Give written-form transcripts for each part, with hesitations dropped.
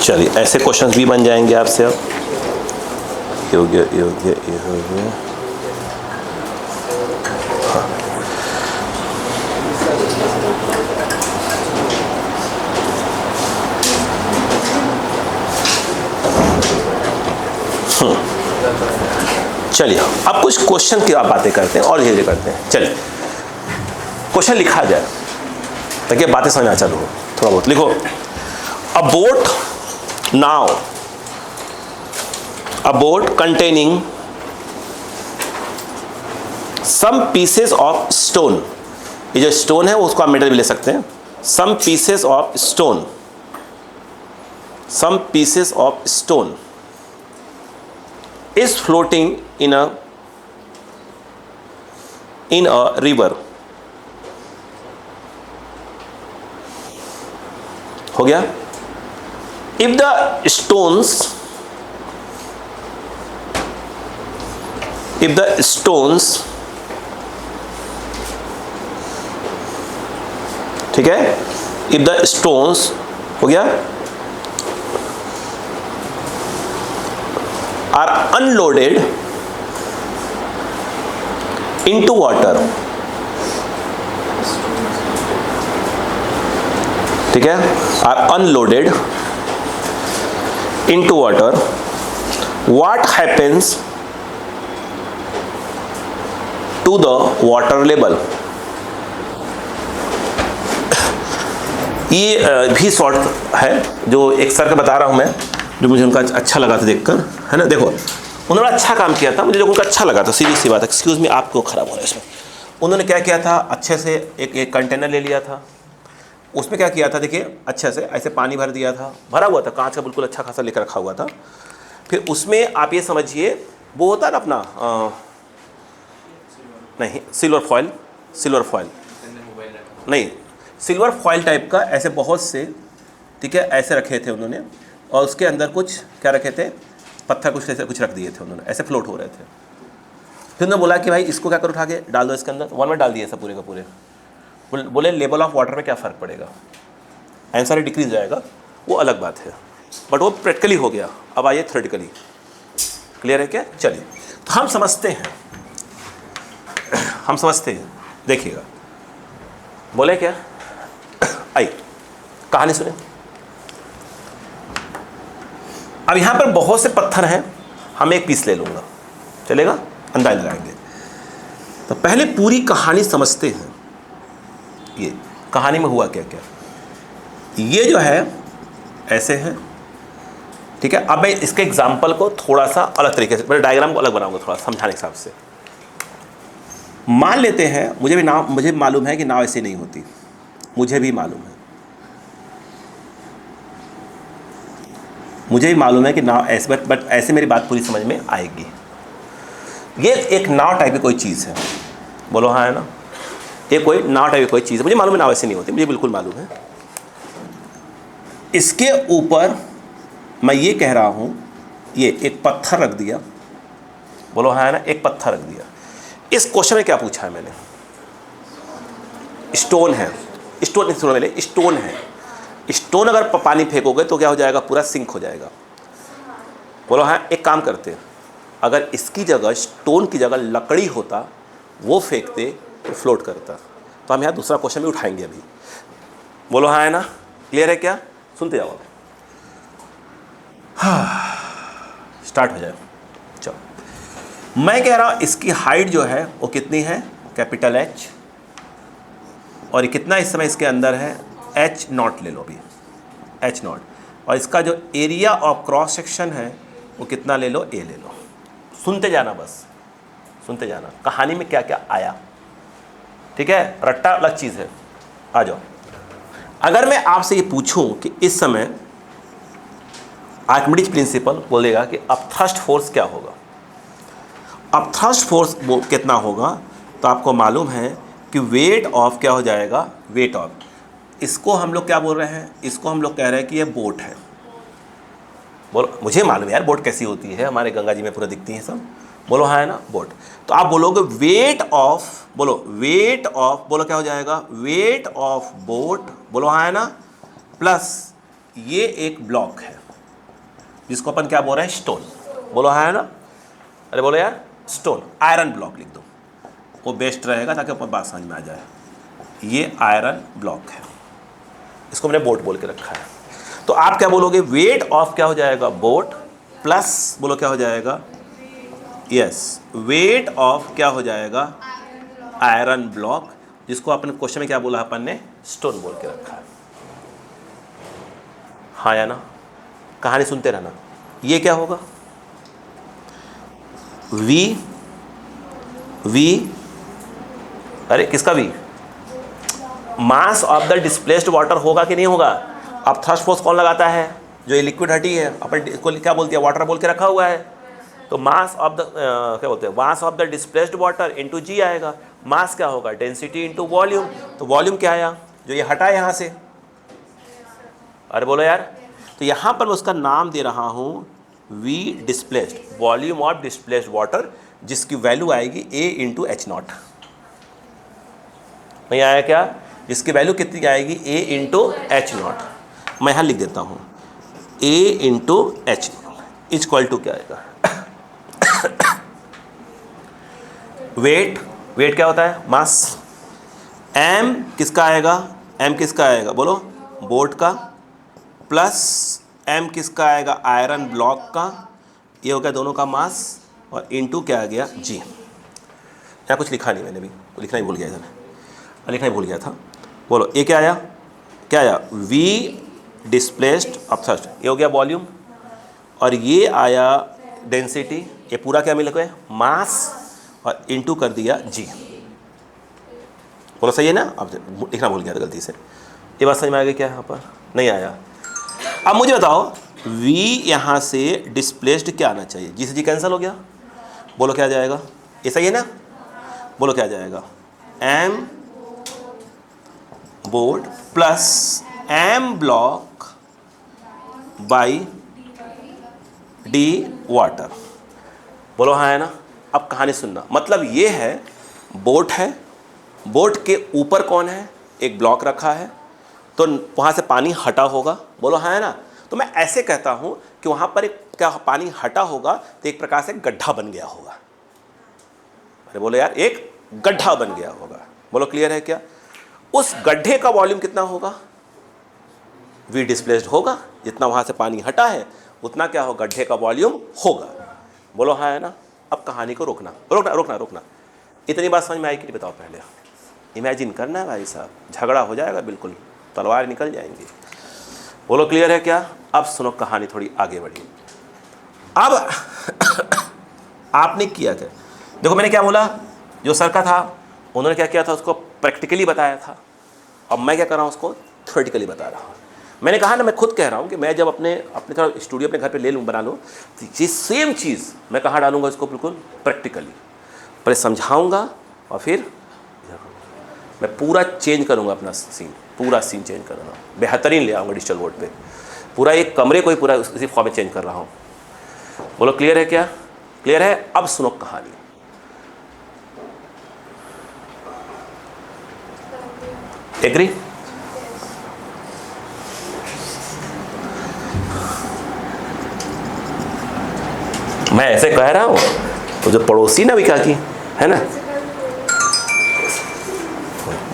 चलिए ऐसे क्वेश्चंस भी बन जाएंगे आपसे अब। योग्य योग्य योग्य चलिए अब कुछ क्वेश्चन की आप बातें करते हैं और धीरे करते हैं। चलिए क्वेश्चन लिखा जाए ताकि बातें समझना चालू हो। थोड़ा बहुत लिखो। A boat now, a boat containing some pieces of stone, ये जो स्टोन है उसको आप मेटल भी ले सकते हैं। Some pieces of stone, some pieces of stone is floating in a river। हो गया। if the stones ठीक है, if the stones हो गया are unloaded into water, ठीक है, are unloaded into water, what happens to the water level। ये भी शॉर्ट है जो एक सर का बता रहा हूं मैं, जो मुझे उनका अच्छा लगा था देखकर, है ना। देखो उन्होंने अच्छा काम किया था, मुझे जो उनका अच्छा लगा था, सीधी सी बात है। एक्सक्यूज़ मी, आपको ख़राब हो रहा है इसमें। उन्होंने क्या किया था, अच्छे से एक कंटेनर ले लिया था, उसमें क्या किया था देखिए, अच्छे से ऐसे पानी भर दिया था, भरा हुआ था, कांच का बिल्कुल अच्छा खासा लेकर रखा हुआ था। फिर उसमें आप ये समझिए वो होता है ना अपना नहीं सिल्वर फॉयल नहीं, सिल्वर फॉयल टाइप का ऐसे बहुत से, ठीक है, ऐसे रखे थे उन्होंने, और उसके अंदर कुछ क्या रखे थे, पत्थर कुछ ऐसे कुछ रख दिए थे उन्होंने, ऐसे फ्लोट हो रहे थे। फिर उन्होंने बोला कि भाई इसको क्या करो, उठा के डाल दो इसके अंदर। वन में डाल दिए सब पूरे का पूरे। बोले लेवल ऑफ वाटर में क्या फ़र्क पड़ेगा, आंसर डिक्रीज जाएगा, वो अलग बात है, बट वो प्रैक्टिकली हो गया। अब आइए थ्योरेटिकली, क्लियर है क्या। चलिए तो हम समझते हैं, देखिएगा, बोले क्या, आई कहानी सुने। अब यहाँ पर बहुत से पत्थर हैं, हम एक पीस ले लूँगा, चलेगा, अंदाज लगाएंगे। तो पहले पूरी कहानी समझते हैं, ये कहानी में हुआ क्या क्या। ये जो है ऐसे है, ठीक है। अब मैं इसके एग्जाम्पल को थोड़ा सा अलग तरीके से, मैं डायग्राम को अलग बनाऊंगा थोड़ा समझाने के हिसाब से। मान लेते हैं, मुझे मालूम है कि नाव ऐसे नहीं होती, मुझे भी मालूम है कि नाव ऐसे, बट ऐसे मेरी बात पूरी समझ में आएगी। ये एक नाव टाइप की कोई चीज़ है, बोलो हाँ है ना, ये कोई नाव टाइप की कोई चीज़ है, मुझे मालूम है नाव ऐसे नहीं होती, मुझे बिल्कुल मालूम है। इसके ऊपर मैं ये कह रहा हूँ, ये एक पत्थर रख दिया, बोलो हाँ है ना, एक पत्थर रख दिया। इस क्वेश्चन में क्या पूछा है मैंने, स्टोन है, स्टोन है। स्टोन अगर पानी फेंकोगे तो क्या हो जाएगा, पूरा सिंक हो जाएगा। बोलो हाँ, एक काम करते, अगर इसकी जगह स्टोन की जगह लकड़ी होता, वो फेंकते तो फ्लोट करता। तो हम यहाँ दूसरा क्वेश्चन भी उठाएंगे अभी, बोलो हाँ है ना, क्लियर है क्या, सुनते जाओ। हाँ स्टार्ट हो जाए। चलो मैं कह रहा हूँ इसकी हाइट जो है वो कितनी है, कैपिटल H, और ये कितना इस समय इसके अंदर है, H0 ले लो अभी, H0, और इसका जो एरिया ऑफ क्रॉस सेक्शन है वो कितना ले लो, A ले लो। सुनते जाना, बस सुनते जाना कहानी में क्या क्या आया, ठीक है। रट्टा अलग चीज़ है, आ जाओ। अगर मैं आपसे ये पूछूं कि इस समय आर्किमिडीज प्रिंसिपल बोलेगा कि अब थ्रस्ट फोर्स क्या होगा, अब थ्रस्ट फोर्स कितना होगा, तो आपको मालूम है कि वेट ऑफ क्या हो जाएगा, वेट ऑफ, इसको हम लोग क्या बोल रहे हैं, इसको हम लोग कह रहे हैं कि ये बोट है। बोलो मुझे मालूम है यार बोट कैसी होती है, हमारे गंगा जी में पूरा दिखती है सब, बोलो हाँ है ना, बोट। तो आप बोलोगे वेट ऑफ, बोलो वेट ऑफ, बोलो क्या हो जाएगा, वेट ऑफ बोट, बोलो हाँ है ना, प्लस ये एक ब्लॉक है जिसको अपन क्या बोल रहे हैं, स्टोन, बोलो हाँ है ना, अरे बोलो यार स्टोन, आयरन ब्लॉक लिख दो, वो बेस्ट रहेगा ताकि अपन बात समझ में आ जाए। ये आयरन ब्लॉक है, इसको मैंने बोट बोल के रखा है। तो आप क्या बोलोगे, वेट ऑफ क्या हो जाएगा, बोट, प्लस बोलो क्या हो जाएगा, यस वेट ऑफ क्या हो जाएगा, आयरन ब्लॉक, जिसको अपन क्वेश्चन में क्या बोला अपन ने, स्टोन बोल के रखा है। हाँ या ना, कहानी सुनते रहना। ये क्या होगा, वी, वी, अरे किसका V, mass of the displaced water होगा कि नहीं होगा। अब थ्रस्ट फोर्स कौन लगाता है, जो ये लिक्विड हटी है, अपन इसको क्या बोलते हैं, वाटर बोल के रखा हुआ है। तो मास ऑफ द क्या बोलते हैं, mass of the displaced water into G आएगा। मास क्या होगा, डेंसिटी इनटू वॉल्यूम। तो वॉल्यूम क्या आया, जो ये हटा है यहाँ से, अरे बोलो यार। तो यहाँ पर मैं उसका नाम दे रहा हूँ V displaced, volume of displaced water, जिसकी वैल्यू आएगी ए इंटू एच नॉट। नहीं आया क्या, जिसकी वैल्यू कितनी आएगी, ए इंटू एच नॉट। मैं यहाँ लिख देता हूँ ए इंटू एच इक्वल टू क्या आएगा, वेट, वेट क्या होता है, मास, एम किसका आएगा, एम किसका आएगा बोलो, बोट का, प्लस एम किसका आएगा, आयरन ब्लॉक का, ये हो गया दोनों का मास, और इनटू क्या आ गया, जी। यहाँ कुछ लिखा नहीं मैंने भी, तो लिखना ही भूल गया था, लिखना ही भूल गया था। बोलो ये क्या आया, क्या आया, वी डिस्प्लेस्ड ऑफ थ्रस्ट, ये हो गया वॉल्यूम, और ये आया डेंसिटी, ये पूरा क्या मिल गया, मास, और इनटू कर दिया जी। बोलो सही है ना, अब लिखना भूल गया था गलती से। ये बात समझ में आ गई क्या, यहाँ पर नहीं आया। अब मुझे बताओ v यहाँ से डिस्प्लेस्ड क्या आना चाहिए, जी से जी कैंसिल हो गया, बोलो क्या आ जाएगा, ये सही है ना, बोलो क्या आ जाएगा, m board plus m block by d water, बोलो हाँ है ना। अब कहानी सुनना, मतलब ये है बोट है, बोट के ऊपर कौन है, एक ब्लॉक रखा है, तो वहाँ से पानी हटा होगा, बोलो हाँ है ना। तो मैं ऐसे कहता हूँ कि वहाँ पर एक क्या पानी हटा होगा, तो एक प्रकार से गड्ढा बन गया होगा, अरे बोलो यार एक गड्ढा बन गया होगा, बोलो क्लियर है क्या। उस गड्ढे का वॉल्यूम कितना होगा, वी डिस्प्लेस्ड होगा, जितना वहाँ से पानी हटा है उतना क्या हो, गड्ढे का वॉल्यूम होगा, बोलो हाँ है ना। अब कहानी को रोकना रोकना रोकना रोकना, इतनी बात समझ में आई कि बताओ, पहले इमेजिन करना है भाई साहब, झगड़ा हो जाएगा बिल्कुल, तलवार निकल जाएंगी, बोलो क्लियर है क्या। अब सुनो कहानी थोड़ी आगे बढ़ी। अब आपने किया क्या, देखो मैंने क्या बोला, जो सर का था उन्होंने क्या किया था, उसको प्रैक्टिकली बताया था, अब मैं क्या कर रहा हूँ, उसको थ्योरेटिकली बता रहा हूँ। मैंने कहा ना, मैं खुद कह रहा हूँ कि मैं जब अपने थोड़ा स्टूडियो अपने घर पे ले लूँ, बना लूँ, तो ये सेम चीज़ मैं कहाँ डालूँगा, इसको बिल्कुल प्रैक्टिकली पहले समझाऊँगा, और फिर मैं पूरा चेंज करूँगा अपना सीन, पूरा सीन चेंज करूँगा, बेहतरीन ले आऊँगा डिजिटल बोर्ड पे, पूरा एक कमरे को ही पूरा इसी फॉर्म में चेंज कर रहा हूँ, बोलो क्लियर है क्या, क्लियर है। अब सुनो कहानी, एग्री। मैं ऐसे कह रहा हूँ, तो जो पड़ोसी ना विका की है ना,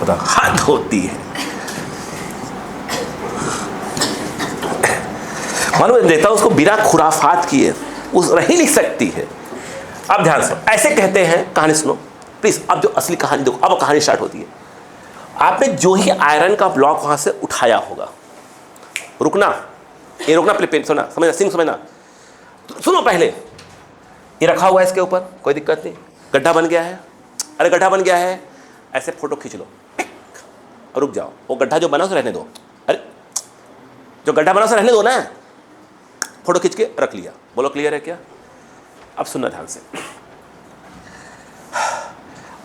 बता हाथ होती है, मालूम देखता हूँ उसको बिना खुराफात किए उस रह ही नहीं सकती है। अब ध्यान सुनो, ऐसे कहते हैं, कहानी सुनो प्लीज। अब जो असली कहानी देखो, अब कहानी स्टार्ट होती है। आपने जो ही आयरन का ब्लॉक वहां से उठाया होगा, रुकना, ये रुकना प्लीज, सुना, समझना, सिंह समझना, सुनो पहले, ये रखा हुआ है इसके ऊपर, कोई दिक्कत नहीं, गड्ढा बन गया है, अरे गड्ढा बन गया है, ऐसे फोटो खींच लो, रुक जाओ, वो गड्ढा जो बना उसे रहने दो, अरे जो गड्ढा बना उसे रहने दो ना, फोटो खींच के रख लिया, बोलो क्लियर है क्या। अब सुनना ध्यान से,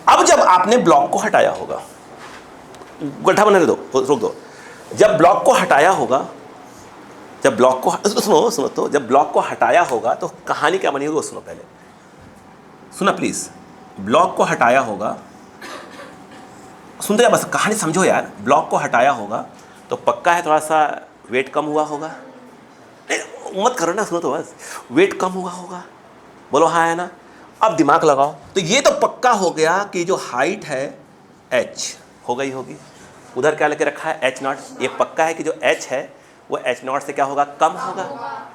अब जब आपने ब्लॉक को हटाया होगा, गड्ढा बनाने दो, रोक दो, जब ब्लॉक को हटाया होगा, जब ब्लॉक को सुनो सुनो, तो जब ब्लॉक को हटाया होगा तो कहानी क्या बनी होगी वो सुनो पहले। सुना प्लीज, ब्लॉक को हटाया होगा, सुनते जा बस, कहानी समझो यार। ब्लॉक को हटाया होगा तो पक्का है थोड़ा सा वेट कम हुआ होगा, नहीं मत करो ना, सुनो तो बस, वेट कम हुआ होगा, बोलो हाँ है ना। अब दिमाग लगाओ, तो ये तो पक्का हो गया कि जो हाइट है h हो गई होगी, उधर क्या लेके रखा है h नॉट, ये पक्का है कि जो h है वो h नॉट से क्या होगा, कम होगा।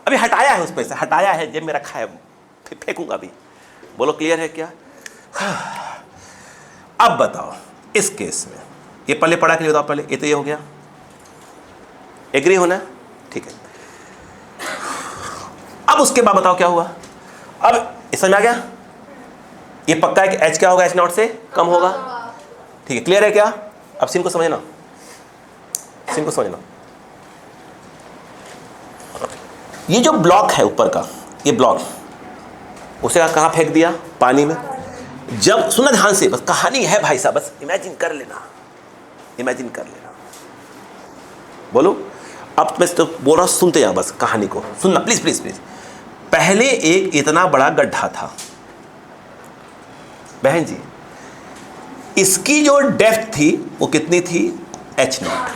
अभी हटाया है, उस पर से हटाया है, जेब में रखा है, फेंकूंगा अभी, बोलो क्लियर है क्या। अब बताओ इस केस में, ये पहले पढ़ा के लिए बताओ पहले, ये तो ये हो गया, एग्री होना, ठीक है। अब उसके बाद बताओ क्या हुआ, अब समझ में आ गया, ये पक्का है कि h क्या होगा, h नॉट से कम होगा, ठीक है, क्लियर है क्या। अब सीन को समझना, सीन को समझना, ये जो ब्लॉक है ऊपर का, ये ब्लॉक उसे कहाँ फेंक दिया, पानी में। जब सुना ध्यान से, बस कहानी है भाई साहब, बस इमेजिन कर लेना, इमेजिन कर लेना, बोलो। अब मैं तो बोल रहा हूं, सुनते जाओ बस, कहानी को सुनना प्लीज प्लीज प्लीज। पहले एक इतना बड़ा गड्ढा था बहन जी, इसकी जो डेप्थ थी वो कितनी थी, h नॉट,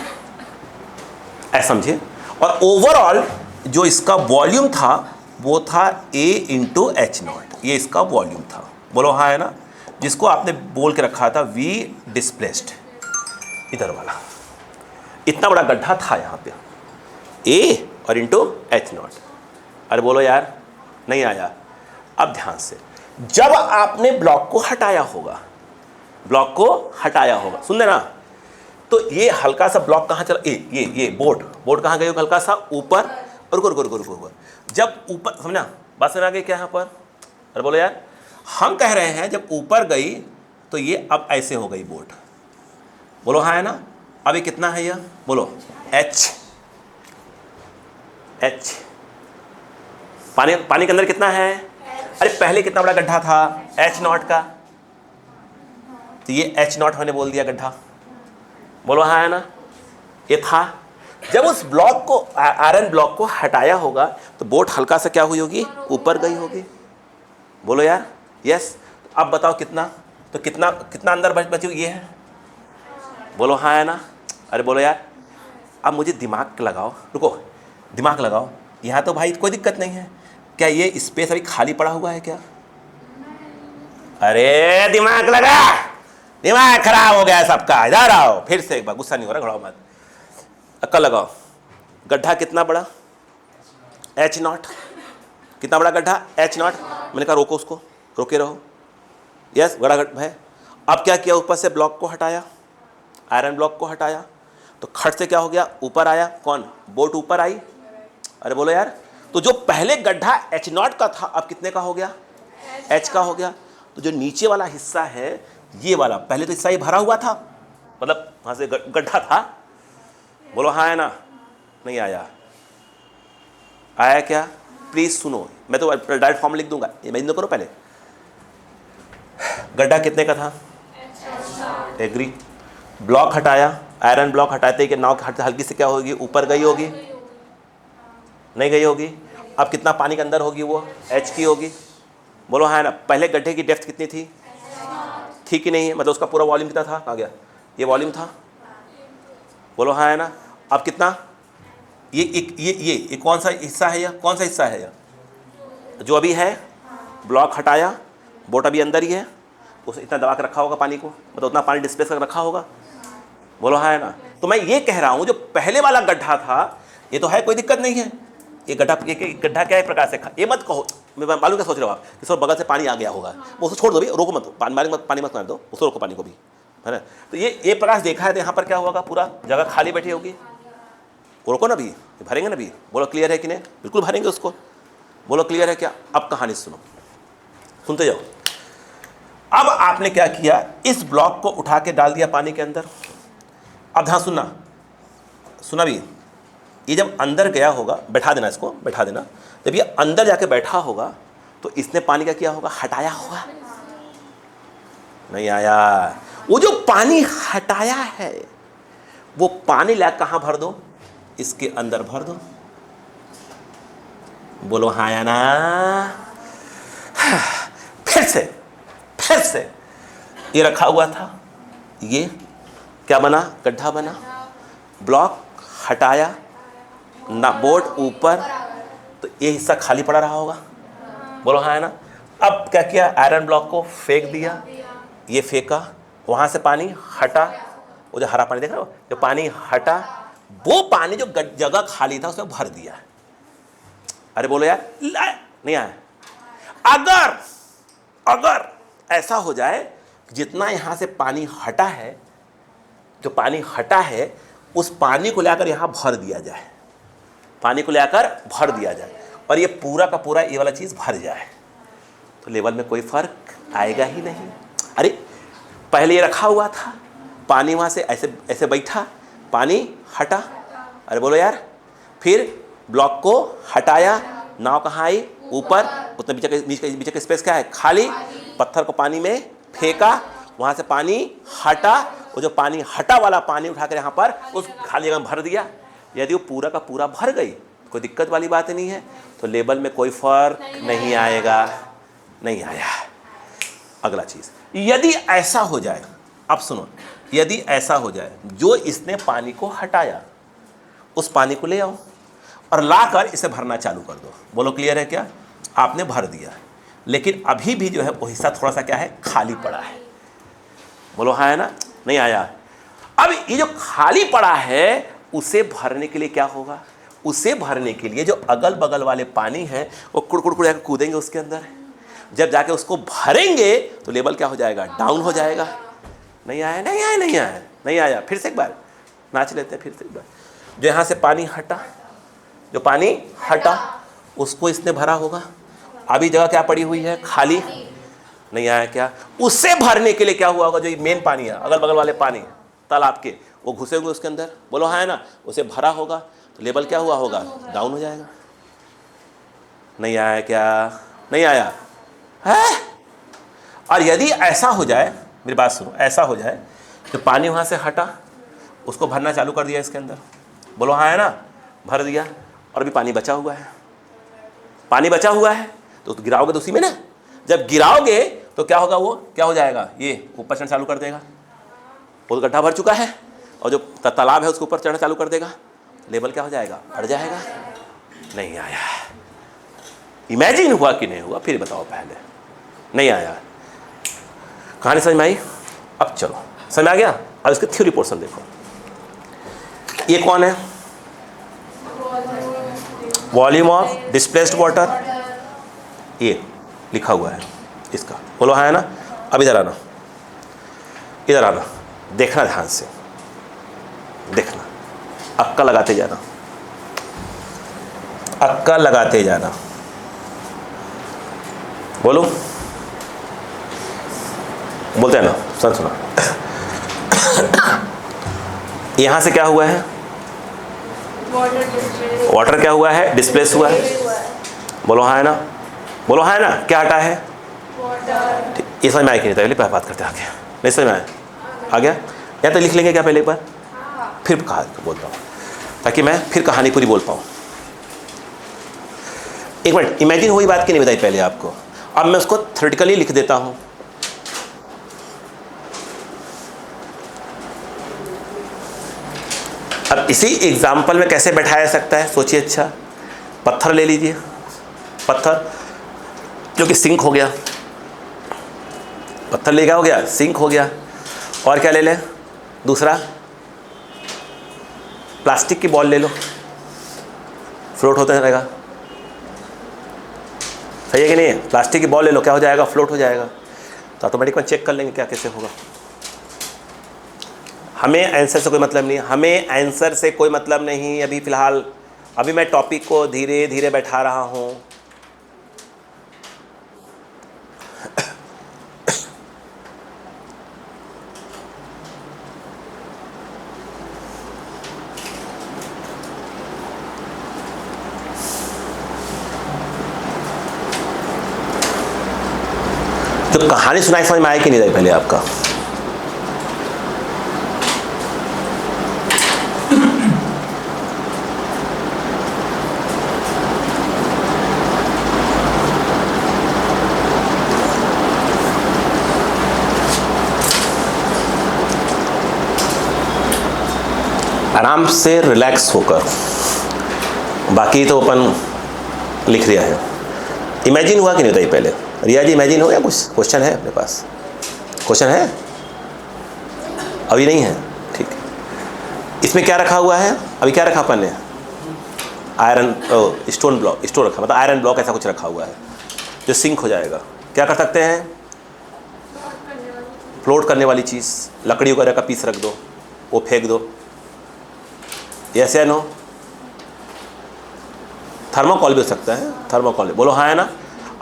ऐसा समझे। और ओवरऑल जो इसका वॉल्यूम था वो था a इंटू एच नॉट, ये इसका वॉल्यूम था, बोलो हाँ है ना, जिसको आपने बोल के रखा था v डिस्प्लेस्ड, इधर वाला इतना बड़ा गड्ढा था यहाँ पे, a और इंटू एच नॉट। अरे बोलो यार, नहीं आया। अब ध्यान से, जब आपने ब्लॉक को हटाया होगा, ब्लॉक को हटाया होगा, सुन लेना, तो ये हल्का सा ब्लॉक कहाँ चला, ये बोर्ड कहाँ गई, हल्का सा ऊपर, और रुको, जब ऊपर, समझना बात, समझ आ गई क्या यहाँ पर। अरे बोलो यार, हम कह रहे हैं जब ऊपर गई तो ये अब ऐसे हो गई बोर्ड, बोलो हाँ है ना। अब ये कितना है, यह बोलो h, पानी के अंदर कितना है, अरे पहले कितना बड़ा गड्ढा था, h नॉट का, तो ये h नॉट होने बोल दिया गड्ढा, बोलो हाँ है ना, ये था। जब उस ब्लॉक को, आयरन ब्लॉक को हटाया होगा तो बोट हल्का सा क्या हुई होगी, ऊपर गई होगी, बोलो यार यस। अब बताओ कितना, तो कितना अंदर बची हुई है, बोलो हाँ है ना। अरे बोलो यार, अब मुझे दिमाग लगाओ, रुको दिमाग लगाओ, यहाँ तो भाई कोई दिक्कत नहीं है, क्या ये स्पेस अभी खाली पड़ा हुआ है क्या, अरे दिमाग लगा, दिमाग खराब हो गया सबका, इधर आओ फिर से एक बार, गुस्सा नहीं हो रहा, घड़ाओ मत, अक्ल लगाओ। गड्ढा कितना बड़ा, h नॉट, कितना बड़ा गड्ढा, h नॉट, मैंने कहा रोको उसको, रोके रहो, यस बड़ा गड्ढा है। अब क्या किया, ऊपर से ब्लॉक को हटाया, आयरन ब्लॉक को हटाया, तो खट से क्या हो गया, ऊपर आया, कौन, बोट ऊपर आई। अरे बोलो यार, तो जो पहले गड्ढा h नॉट का था अब कितने का हो गया, h का हो गया। तो जो नीचे वाला हिस्सा है ये वाला, पहले तो हिस्सा ये भरा हुआ था, मतलब वहां से गड्ढा था, बोलो हाँ है ना, नहीं आया, आया क्या, प्लीज सुनो, मैं तो डायरेक्ट फॉर्म लिख दूंगा, इमेजिन करो पहले, गड्ढा कितने का था, एग्री। ब्लॉक हटाया, आयरन ब्लॉक हटाते ही कि नाव हल्की से क्या होगी, ऊपर गई होगी, नहीं गई होगी। अब कितना पानी के अंदर होगी, वो h की होगी, बोलो हाँ है ना। पहले गड्ढे की डेप्थ कितनी थी, थी कि नहीं है, मतलब उसका पूरा वॉल्यूम कितना था, आ गया, ये वॉल्यूम था, बोलो हाँ है ना। अब कितना, ये कौन सा हिस्सा है, या कौन सा हिस्सा है, या जो अभी है, ब्लॉक हटाया, बोट अभी अंदर ही है, उसे इतना दबा के रखा होगा पानी को, मतलब उतना पानी डिस्प्लेस कर रखा होगा, बोलो हाँ है ना। तो मैं ये कह रहा हूँ जो पहले वाला गड्ढा था ये तो है, कोई दिक्कत नहीं है, ये गड्ढा क्या है प्रकार से, ये मत कहो, मैं मालूम क्या सोच रहे हो आप, कि सर बगल से पानी आ गया होगा, वो उसको छोड़ दो भी, रोको मत, पानी मत मार दो, उसको रोको पानी को भी, है ना। तो ये प्रकाश देखा है, तो यहाँ पर क्या होगा, पूरा जगह खाली बैठी होगी, वो रोको ना भी, भरेंगे ना भी, बोलो क्लियर है कि नहीं, बिल्कुल भरेंगे उसको, बोलो क्लियर है क्या। अब कहानी सुनो, सुनते जाओ। अब आपने क्या किया, इस ब्लॉक को उठा के डाल दिया पानी के अंदर। अब ध्यान सुना भी, ये जब अंदर गया होगा, बैठा देना इसको, बैठा देना, जब ये अंदर जाके बैठा होगा तो इसने पानी का किया होगा, हटाया होगा, नहीं आया। वो जो पानी हटाया है वो पानी ला कहाँ भर दो, इसके अंदर भर दो, बोलो हाँ या ना। फिर से फिर से ये रखा हुआ था, ये क्या बना, गड्ढा बना, ब्लॉक हटाया ना, बोर्ड ऊपर, तो ये हिस्सा खाली पड़ा रहा होगा, बोलो हाँ है ना। अब क्या किया, आयरन ब्लॉक को फेंक दिया, ये फेंका, वहाँ से पानी हटा, वो जो हरा पानी देख रहे हो, जो पानी हटा, वो पानी जो जगह खाली था उसमें भर दिया। अरे बोलो यार, नहीं आया। अगर अगर ऐसा हो जाए जितना यहाँ से पानी हटा है, जो पानी हटा है उस पानी को लेकर यहाँ भर दिया जाए, पानी को लेकर भर दिया जाए, और ये पूरा का पूरा ये वाला चीज़ भर जाए, तो लेवल में कोई फर्क आएगा ही नहीं। अरे पहले ये रखा हुआ था, पानी वहाँ से ऐसे ऐसे बैठा, पानी हटा, अरे बोलो यार, फिर ब्लॉक को हटाया, नाव कहाँ आई, ऊपर, उतना बीच का स्पेस क्या है, खाली, पत्थर को पानी में फेंका, वहाँ से पानी हटा, वो जो पानी हटा वाला पानी उठाकर यहाँ पर उस खाली जगह में भर दिया। यदि वो पूरा का पूरा भर गई, कोई दिक्कत वाली बात नहीं है, तो लेवल में कोई फर्क नहीं आएगा, नहीं आया। अगला चीज़, यदि ऐसा हो जाए, अब सुनो, यदि ऐसा हो जाए जो इसने पानी को हटाया, उस पानी को ले आओ और लाकर इसे भरना चालू कर दो। बोलो क्लियर है क्या, आपने भर दिया, लेकिन अभी भी जो है वो हिस्सा थोड़ा सा क्या है, खाली पड़ा है, बोलो हाँ है ना, नहीं आया। अब ये जो खाली पड़ा है उसे भरने के लिए क्या होगा, उसे भरने के लिए जो अगल बगल वाले पानी है वो कुड़कुड़ कूदेंगे उसके अंदर, जब जाके उसको भरेंगे तो लेवल क्या हो जाएगा, डाउन हो जाएगा। नहीं आया, नहीं आया, नहीं आया, नहीं आया। फिर से एक बार नाच लेते हैं, फिर से एक बार। जो यहाँ से पानी हटा, जो पानी हटा उसको इसने भरा होगा, अभी जगह क्या पड़ी हुई है, खाली, नहीं आया क्या, उससे भरने के लिए क्या हुआ होगा, जो ये मेन पानी है, अगल बगल वाले पानी तालाब के, वो घुसेंगे उसके अंदर, बोलो हाँ है ना, उसे भरा होगा, तो लेवल क्या हुआ होगा, डाउन हो जाएगा। नहीं आया क्या, नहीं आया है। और यदि ऐसा हो जाए, मेरी बात सुनो, ऐसा हो जाए कि पानी वहाँ से हटा, उसको भरना चालू कर दिया इसके अंदर, बोलो हाँ है ना, भर दिया, और अभी पानी बचा हुआ है, पानी बचा हुआ है, तो गिराओगे तो उसी में ना, जब गिराओगे तो क्या होगा, वो क्या हो जाएगा, ये ऊपर चढ़ना चालू कर देगा, वो गड्ढा भर चुका है, और जो तालाब है उसके ऊपर चढ़ना चालू कर देगा, लेवल क्या हो जाएगा, बढ़ जाएगा। नहीं आया। इमेजिन हुआ कि नहीं हुआ, फिर बताओ, पहले नहीं आया। कहानी समझ में आई? अब चलो समझ में आ गया। अब इसके थ्योरी पोर्शन देखो। ये कौन है, वॉल्यूम ऑफ डिस्प्लेस्ड वाटर, ये लिखा हुआ है इसका, बोलो हाँ है ना। अब इधर आना, इधर आना, देखना ध्यान से, देखना, अक्का लगाते जाना, अक्का लगाते जाना, बोलो, बोलते हैं ना, सुन सुना। यहां से क्या हुआ है, वाटर क्या हुआ है, डिस्प्लेस हुआ है, बोलो हाँ है ना, बोलो हाँ है ना, क्या हटा है, ये समझ में आया कि नहीं, पहले बात करते आगे, नहीं समझ में आया, आ गया, या तो लिख लेंगे क्या पहले एक बार, फिर कहा बोलता हूँ, ताकि मैं फिर कहानी पूरी बोल पाऊँ। एक मिनट, इमेजिन हुई बात की नहीं बताई पहले आपको, अब मैं उसको थ्योरेटिकली लिख देता हूँ। अब इसी एग्जाम्पल में कैसे बैठाया जा सकता है, सोचिए। अच्छा, पत्थर ले लीजिए, पत्थर जो कि सिंक हो गया, पत्थर ले गया, हो गया सिंक हो गया, और क्या ले लें, दूसरा प्लास्टिक की बॉल ले लो, फ्लोट होता रहेगा, सही है कि नहीं है, प्लास्टिक की बॉल ले लो, क्या हो जाएगा, फ्लोट हो जाएगा। तो ऑटोमेटिक में चेक कर लेंगे क्या कैसे होगा। हमें आंसर से कोई मतलब नहीं, हमें आंसर से कोई मतलब नहीं अभी फ़िलहाल, अभी मैं टॉपिक को धीरे धीरे बैठा रहा हूँ। तो कहानी सुनाई समझ में आया कि नहीं आई पहले आपका? आराम से रिलैक्स होकर, बाकी तो अपन लिख दिया है। इमेजिन हुआ कि नहीं होता ये पहले? रिया जी इमेजिन हो गया? कुछ क्वेश्चन है अपने पास? क्वेश्चन है? अभी नहीं है, ठीक है। इसमें क्या रखा हुआ है? अभी क्या रखा अपन ने? आयरन स्टोन ब्लॉक, स्टोन रखा, मतलब आयरन ब्लॉक ऐसा कुछ रखा हुआ है जो सिंक हो जाएगा। क्या कर सकते हैं? फ्लोट करने वाली चीज़, लकड़ी वगैरह का पीस रख दो, वो फेंक दो। यस या नो? थर्मोकॉल भी हो सकता है, थर्मोकॉल, बोलो हाँ है ना।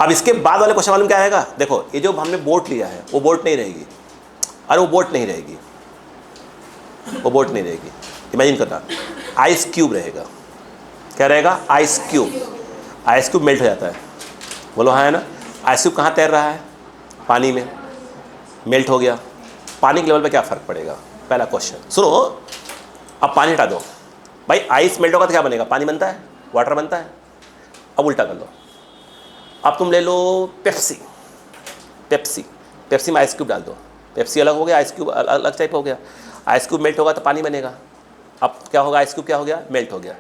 अब इसके बाद वाले क्वेश्चन मालूम क्या आएगा? देखो ये जो हमने बोट लिया है वो बोट नहीं रहेगी। अरे वो बोट नहीं रहेगी, वो बोट नहीं रहेगी। इमेजिन करना, आइस क्यूब रहेगा। क्या रहेगा? Ice cube. Ice cube melt हो जाता है, बोलो हाँ है ना। आइस क्यूब कहाँ तैर रहा है? पानी में, मेल्ट हो गया। पानी के लेवल पे क्या फ़र्क पड़ेगा? पहला क्वेश्चन सुनो। अब पानी हटा दो भाई, आइस मेल्ट होगा तो क्या बनेगा? पानी बनता है, वाटर बनता है। अब उल्टा कर लो, अब तुम ले लो पेप्सी। पेप्सी, पेप्सी में आइस क्यूब डाल दो, पेप्सी अलग हो गया, आइस क्यूब अलग टाइप हो गया। आइस क्यूब मेल्ट होगा तो पानी बनेगा। अब क्या होगा? आइस क्यूब क्या हो गया? मेल्ट हो गया।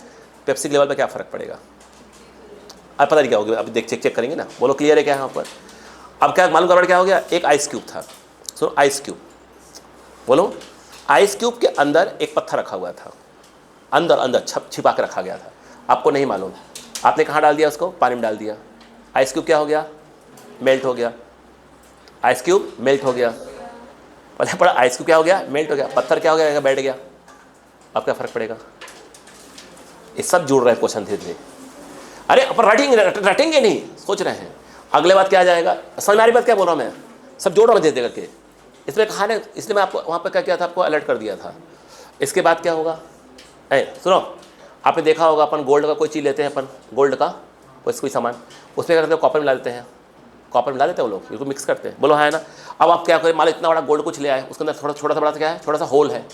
पेप्सी के लेवल पे क्या फ़र्क पड़ेगा? अब पता नहीं क्या हो गया, अब चेक करेंगे ना। बोलो क्लियर है क्या यहाँ पर? अब क्या मालूम गड़बड़ क्या हो गया? एक आइस क्यूब था, सुनो आइस क्यूब, बोलो। आइस क्यूब के अंदर एक पत्थर रखा हुआ था, अंदर छिपा के रखा गया था, आपको नहीं मालूम। आपने कहाँ डाल दिया उसको? पानी में डाल दिया। आइस क्यूब क्या हो गया? मेल्ट हो गया। आइस क्यूब मेल्ट हो गया। पहले पड़ा आइस क्यूब क्या हो गया? मेल्ट हो गया। पत्थर क्या हो गया? बैठ गया। अब क्या फ़र्क पड़ेगा? ये सब जुड़ रहे हैं क्वेश्चन धीरे धीरे। अरे अपन रटेंगे नहीं, सोच रहे हैं। अगले बात क्या आ जाएगा? समझ में आ रही बात क्या बोल रहा हूँ मैं? सब जोड़ रहा हूँ धीरे धीरे करके। इसमें कहा ना, इसलिए मैं आपको वहाँ पर क्या किया था, आपको अलर्ट कर दिया था। इसके बाद क्या होगा? सुनो, आपने देखा होगा अपन गोल्ड का कोई चीज़ लेते हैं, अपन गोल्ड का कोई सामान, उसमें क्या करते हैं? कॉपर मिला देते हैं। कॉपर मिला देते हैं वो लोग, बिल्कुल मिक्स करते हैं, बोलो हाँ है ना। अब आप क्या करें? मान लो इतना बड़ा गोल्ड कुछ ले आए, उसके अंदर छोटा सा बड़ा सा क्या है? छोटा सा होल है,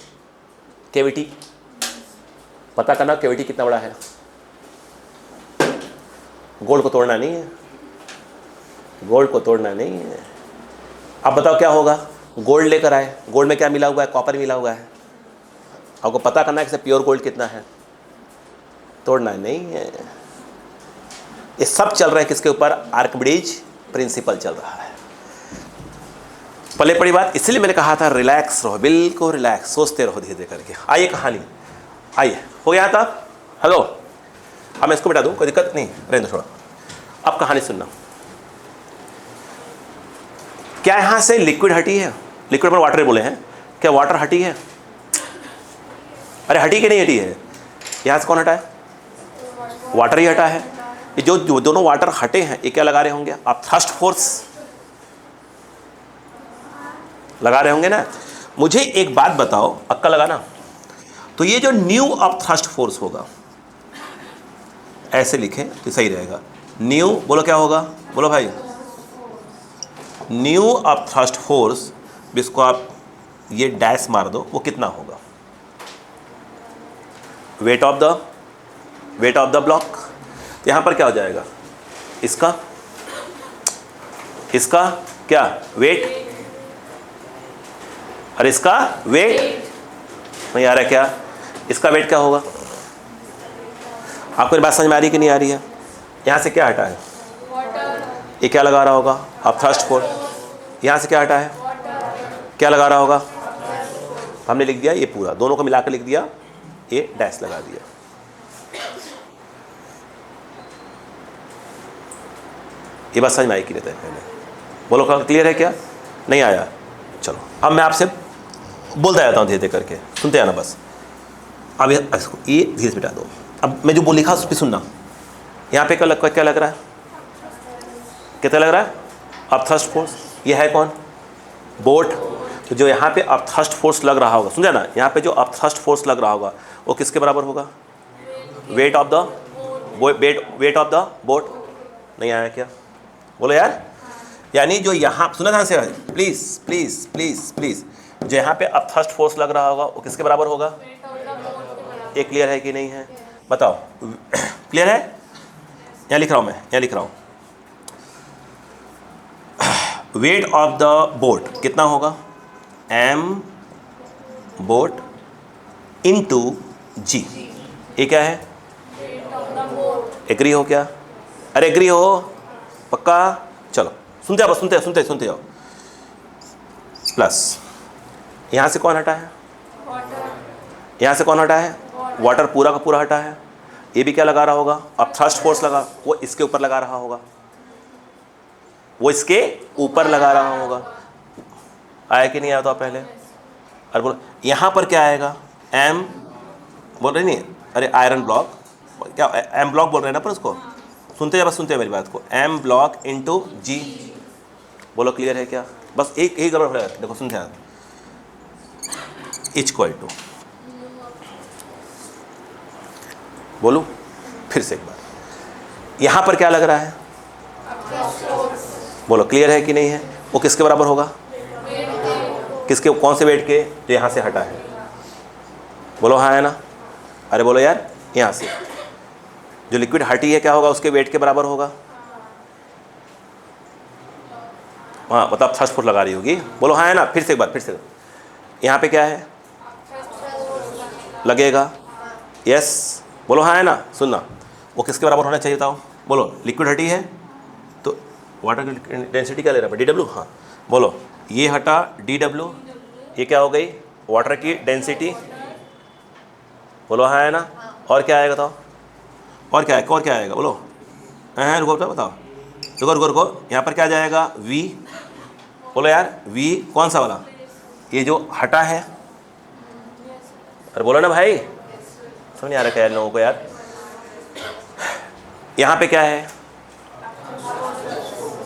कैविटी। पता करना कैविटी कितना बड़ा है। गोल्ड को तोड़ना नहीं है, गोल्ड को तोड़ना नहीं है। अब बताओ क्या होगा? गोल्ड लेकर आए, गोल्ड में क्या मिला हुआ है? कॉपर मिला हुआ है। आपको पता करना है कि प्योर गोल्ड कितना है, तोड़ना नहीं है। ये सब चल रहा है किसके ऊपर? आर्किमिडीज प्रिंसिपल चल रहा है। पहले पड़ी बात, इसलिए मैंने कहा था रिलैक्स रहो, बिल्कुल रिलैक्स, सोचते रहो धीरे धीरे करके। आइए कहानी, आइए हो गया था। हेलो, अब मैं इसको मिटा दूँ, कोई दिक्कत नहीं, रहने दो थोड़ा। अब कहानी सुनना। क्या यहाँ से लिक्विड हटी है? लिक्विड पर वाटर बोले हैं, क्या वाटर हटी है? अरे हटी कि नहीं हटी है? यहाँ से कौन हटा है? वाटर ही हटा है। ये जो दोनों वाटर हटे हैं, ये क्या लगा रहे होंगे? आप थ्रस्ट फोर्स लगा रहे होंगे ना। मुझे एक बात बताओ, अक्का लगाना, तो ये जो न्यू ऑफ थ्रस्ट फोर्स होगा, ऐसे लिखें तो सही रहेगा। न्यू, बोलो क्या होगा? बोलो भाई, न्यू ऑफ थ्रस्ट फोर्स, जिसको आप ये डैश मार दो, वो कितना होगा? Weight of the block. यहाँ पर क्या हो जाएगा? इसका क्या वेट, और इसका वेट नहीं आ रहा क्या? इसका वेट क्या होगा? आपको ये बात समझ में आ रही है कि नहीं आ रही है? यहाँ से क्या हटा है? ये क्या लगा रहा होगा? आप थ्रस्ट फोर्स। यहाँ से क्या हटा है? क्या लगा रहा होगा? हमने लिख दिया ये पूरा, दोनों को मिलाकर लिख दिया, ये डैश लगा दिया। ये बात समझ में आई कि नहीं? पहले बोलो, क्लियर है क्या? नहीं आया? चलो अब मैं आपसे बोलता जाता हूँ धीरे धीरे करके, सुनते आना बस। अब ये धीरे से मिटा दो। अब मैं जो बोल लिखा उस पर सुनना। यहाँ पे क्या लग रहा है? कितना लग रहा है? अब थ्रस्ट फोर्स। ये है कौन? बोट। तो जो यहाँ पे अब थ्रस्ट फोर्स लग रहा होगा, समझा ना, यहाँ पे जो अब थ्रस्ट फोर्स लग रहा होगा वो किसके बराबर होगा? Weight of the boat. नहीं आया क्या? बोलो यार। यानी जो यहाँ, सुना ध्यान से प्लीज़ प्लीज़ प्लीज़ प्लीज़, जो यहाँ पे अब थ्रस्ट फोर्स लग रहा होगा वो किसके बराबर होगा? ये क्लियर है कि नहीं है? बताओ, क्लियर है? यहाँ लिख रहा हूँ मैं, यहाँ लिख रहा हूँ, वेट ऑफ द बोट कितना होगा? m boat into G. ये क्या है? एग्री हो क्या? अरे एग्री हो पक्का? चलो सुनते आओ, सुनते जाओ। प्लस यहाँ से कौन हटा है? यहाँ से कौन हटा है? वाटर पूरा का पूरा हटा है। ये भी क्या लगा रहा होगा? अब थ्रस्ट फोर्स लगा, वो इसके ऊपर लगा रहा होगा, वो इसके ऊपर लगा रहा होगा। आया कि नहीं आया? तो पहले अरे बोलो यहाँ पर क्या आएगा? एम बोल रहे नहीं? अरे आयरन ब्लॉक, क्या एम ब्लॉक बोल रहे हैं ना पर उसको? सुनते हैं, बस सुनते हैं मेरी बात को। एम ब्लॉक इंटू जी। बोलो क्लियर है क्या? बस एक ही गड़बड़ है, देखो सुनते हैं। इक्वल टू, बोलो फिर से एक बार, यहाँ पर क्या लग रहा है? बोलो क्लियर है कि नहीं है? वो किसके बराबर होगा? किसके, कौन से वेट के? जो यहाँ से हटा है। बोलो हाँ है ना? अरे बोलो यार, यहाँ से जो लिक्विड हटी है क्या होगा? उसके वेट के बराबर होगा। हाँ मतलब थ्रस्ट फोर्स लगा रही होगी। बोलो हाँ है ना? फिर से एक बार, फिर से। यहाँ पे क्या है? लगेगा। यस, बोलो हाँ है ना? सुनना, वो किसके बराबर होना चाहिए बताओ? बोलो लिक्विड हटी है तो वाटर की डेंसिटी क्या ले रहा है? DW। हाँ बोलो, ये हटा DW, ये क्या हो गई? वाटर की डेंसिटी। बोलो हाँ है ना? और क्या आएगा बताओ? और क्या है? और क्या आएगा? बोलो रुको बताओ, रुको। यहाँ पर क्या जाएगा? V। बोलो यार V कौन सा वाला? ये जो हटा है। अरे बोलो ना भाई, समझ नहीं आ रहा क्या है लोगों को यार? यहाँ पे क्या है?